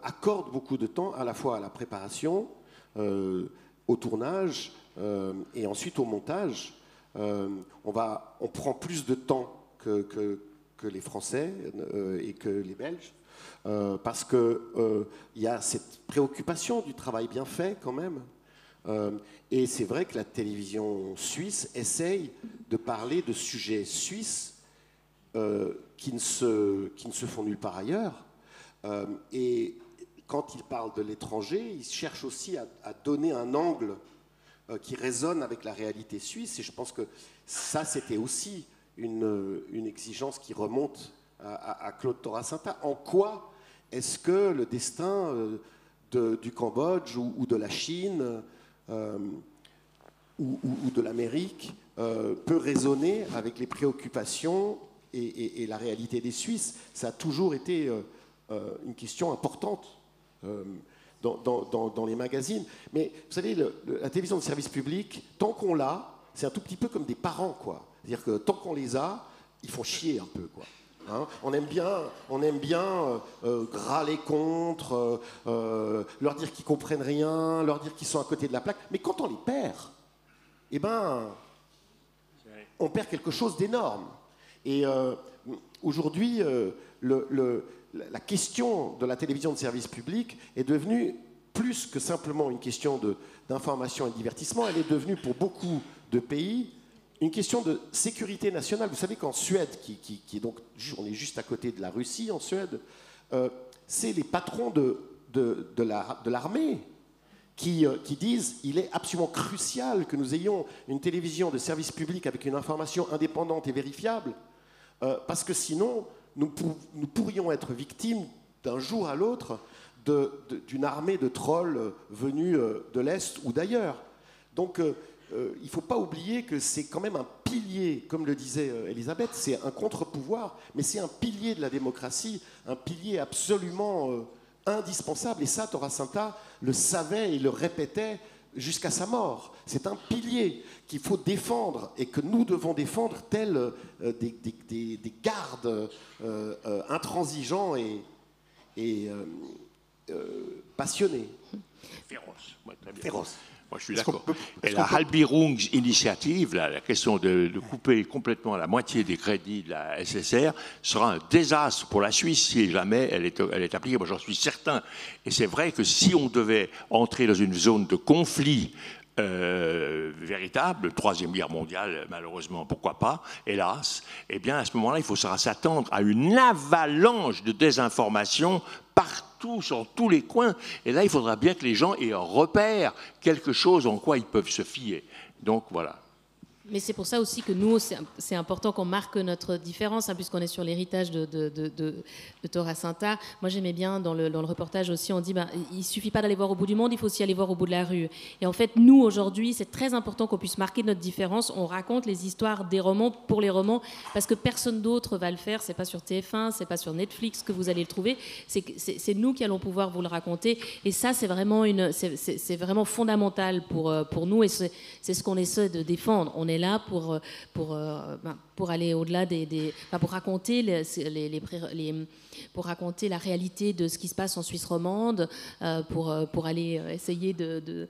Speaker 2: accorde beaucoup de temps à la fois à la préparation, au tournage et ensuite au montage. On prend plus de temps que les Français et que les Belges, parce qu'il y a cette préoccupation du travail bien fait quand même. Et c'est vrai que la télévision suisse essaye de parler de sujets suisses qui ne se font nulle part ailleurs. Et quand ils parlent de l'étranger, ils cherchent aussi à donner un angle qui résonne avec la réalité suisse. Et je pense que ça, c'était aussi une exigence qui remonte à Claude Torasanta. En quoi est-ce que le destin du Cambodge ou de la Chine ou de l'Amérique peut résonner avec les préoccupations et la réalité des Suisses? Ça a toujours été une question importante dans les magazines. Mais vous savez, la télévision de service public, tant qu'on l'a, c'est un tout petit peu comme des parents, quoi. C'est-à-dire que tant qu'on les a, ils font chier un peu, quoi. Hein, on aime bien râler contre, leur dire qu'ils comprennent rien, leur dire qu'ils sont à côté de la plaque. Mais quand on les perd, eh ben, on perd quelque chose d'énorme. Et aujourd'hui, la question de la télévision de service public est devenue plus que simplement une question d'information et de divertissement. Elle est devenue pour beaucoup de pays une question de sécurité nationale. Vous savez qu'en Suède, qui est donc, on est juste à côté de la Russie, en Suède, c'est les patrons de l'armée qui disent il est absolument crucial que nous ayons une télévision de service public avec une information indépendante et vérifiable, parce que sinon, nous pourrions être victimes d'un jour à l'autre d'une armée de trolls venus de l'Est ou d'ailleurs. Donc, il ne faut pas oublier que c'est quand même un pilier, comme le disait Elisabeth, c'est un contre-pouvoir, mais c'est un pilier de la démocratie, un pilier absolument indispensable. Et ça, Torasanta le savait et le répétait jusqu'à sa mort. C'est un pilier qu'il faut défendre et que nous devons défendre tels des gardes intransigeants et passionnés.
Speaker 3: Féroce. Ouais, très bien.
Speaker 2: Féroce.
Speaker 3: Moi, je suis d'accord. Et la Halbierungsinitiative, la question de couper complètement la moitié des crédits de la SSR, sera un désastre pour la Suisse si jamais elle est appliquée. Moi, j'en suis certain. Et c'est vrai que si on devait entrer dans une zone de conflit véritable, Troisième Guerre mondiale, malheureusement, pourquoi pas, hélas, eh bien, à ce moment-là, il faut s'attendre à une avalanche de désinformation partout, sur tous les coins. Et là, il faudra bien que les gens aient un repère, quelque chose en quoi ils peuvent se fier. Donc, voilà.
Speaker 5: Mais c'est pour ça aussi que nous, c'est important qu'on marque notre différence, hein, puisqu'on est sur l'héritage de Torasanta. Moi, j'aimais bien, dans le reportage aussi, on dit il ne suffit pas d'aller voir au bout du monde, il faut aussi aller voir au bout de la rue. Et en fait, nous, aujourd'hui, c'est très important qu'on puisse marquer notre différence. On raconte les histoires des romans pour les romans, parce que personne d'autre va le faire. Ce n'est pas sur TF1, ce n'est pas sur Netflix que vous allez le trouver. C'est nous qui allons pouvoir vous le raconter. Et ça, c'est vraiment fondamental pour nous, et c'est ce qu'on essaie de défendre. On est là pour aller au-delà pour raconter pour raconter la réalité de ce qui se passe en Suisse romande, pour aller essayer de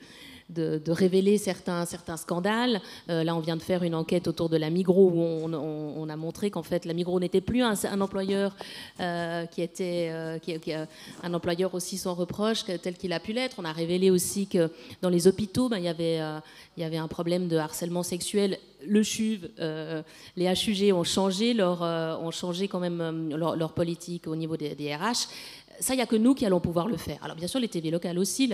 Speaker 5: révéler certains scandales. Là, on vient de faire une enquête autour de la Migros où on a montré qu'en fait, la Migros n'était plus un employeur un employeur aussi sans reproche tel qu'il a pu l'être. On a révélé aussi que dans les hôpitaux, il y avait un problème de harcèlement sexuel. Le CHUV, les HUG ont changé quand même leur politique au niveau des RH. Ça, il n'y a que nous qui allons pouvoir le faire. Alors bien sûr, les TV locales aussi,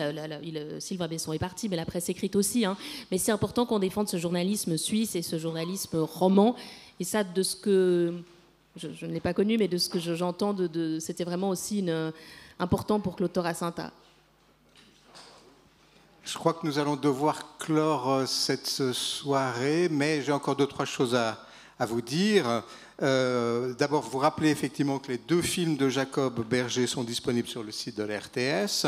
Speaker 5: Sylvain Besson est parti, mais la presse écrite aussi. Hein. Mais c'est important qu'on défende ce journalisme suisse et ce journalisme roman. Et ça, de ce que... Je ne l'ai pas connu, mais de ce que j'entends, c'était vraiment aussi important pour Claude Torasanta.
Speaker 1: Je crois que nous allons devoir clore cette soirée, mais j'ai encore 2-3 choses à vous dire. D'abord, vous rappelez effectivement que les 2 films de Jacob Berger sont disponibles sur le site de la RTS,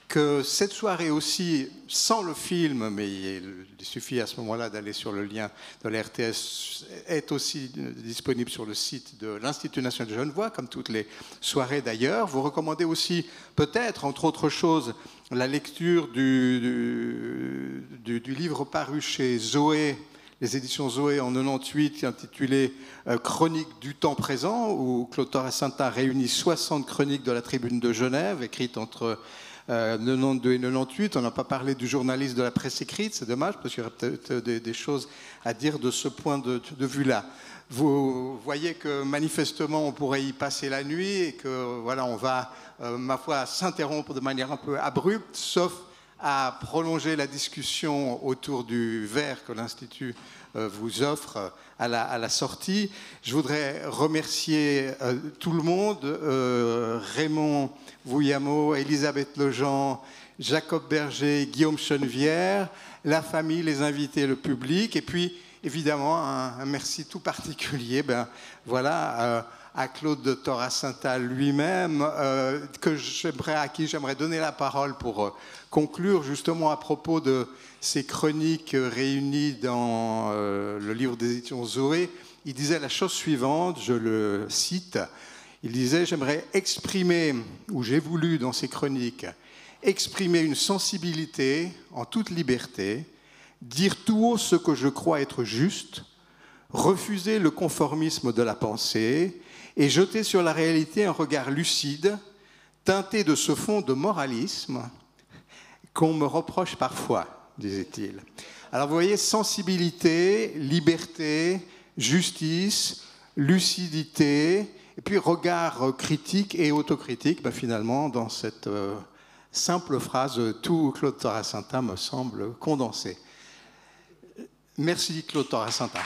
Speaker 1: que cette soirée aussi, sans le film, mais il suffit à ce moment-là d'aller sur le lien de la RTS, est aussi disponible sur le site de l'Institut national de Genevois, comme toutes les soirées d'ailleurs. Vous recommandez aussi, peut-être, entre autres choses, la lecture du livre paru chez Zoé, les éditions Zoé en 98, intitulé Chroniques du temps présent, où Claude Torasanta réunit 60 chroniques de la Tribune de Genève, écrites entre 92 et 98. On n'a pas parlé du journaliste de la presse écrite, c'est dommage, parce qu'il y aurait peut-être des choses à dire de ce point de vue-là. Vous voyez que manifestement on pourrait y passer la nuit et que voilà, on va, ma foi, s'interrompre de manière un peu abrupte, sauf à prolonger la discussion autour du verre que l'Institut vous offre à la sortie. Je voudrais remercier tout le monde, Raymond Vouillamo, Elisabeth Lejean, Jacob Berger, Guillaume Chenevière, la famille, les invités, le public, et puis évidemment un merci tout particulier à Claude Torasanta lui-même, à qui j'aimerais donner la parole pour conclure justement à propos de ces chroniques réunies dans le livre des éditions Zoé. Il disait la chose suivante, je le cite, il disait « J'aimerais exprimer, ou j'ai voulu dans ces chroniques, exprimer une sensibilité en toute liberté, dire tout haut ce que je crois être juste, refuser le conformisme de la pensée et jeter sur la réalité un regard lucide, teinté de ce fond de moralisme qu'on me reproche parfois, disait-il. Alors vous voyez, sensibilité, liberté, justice, lucidité, et puis regard critique et autocritique, ben finalement, dans cette simple phrase, tout Claude Torasanta me semble condensé. Merci Claude Torasanta.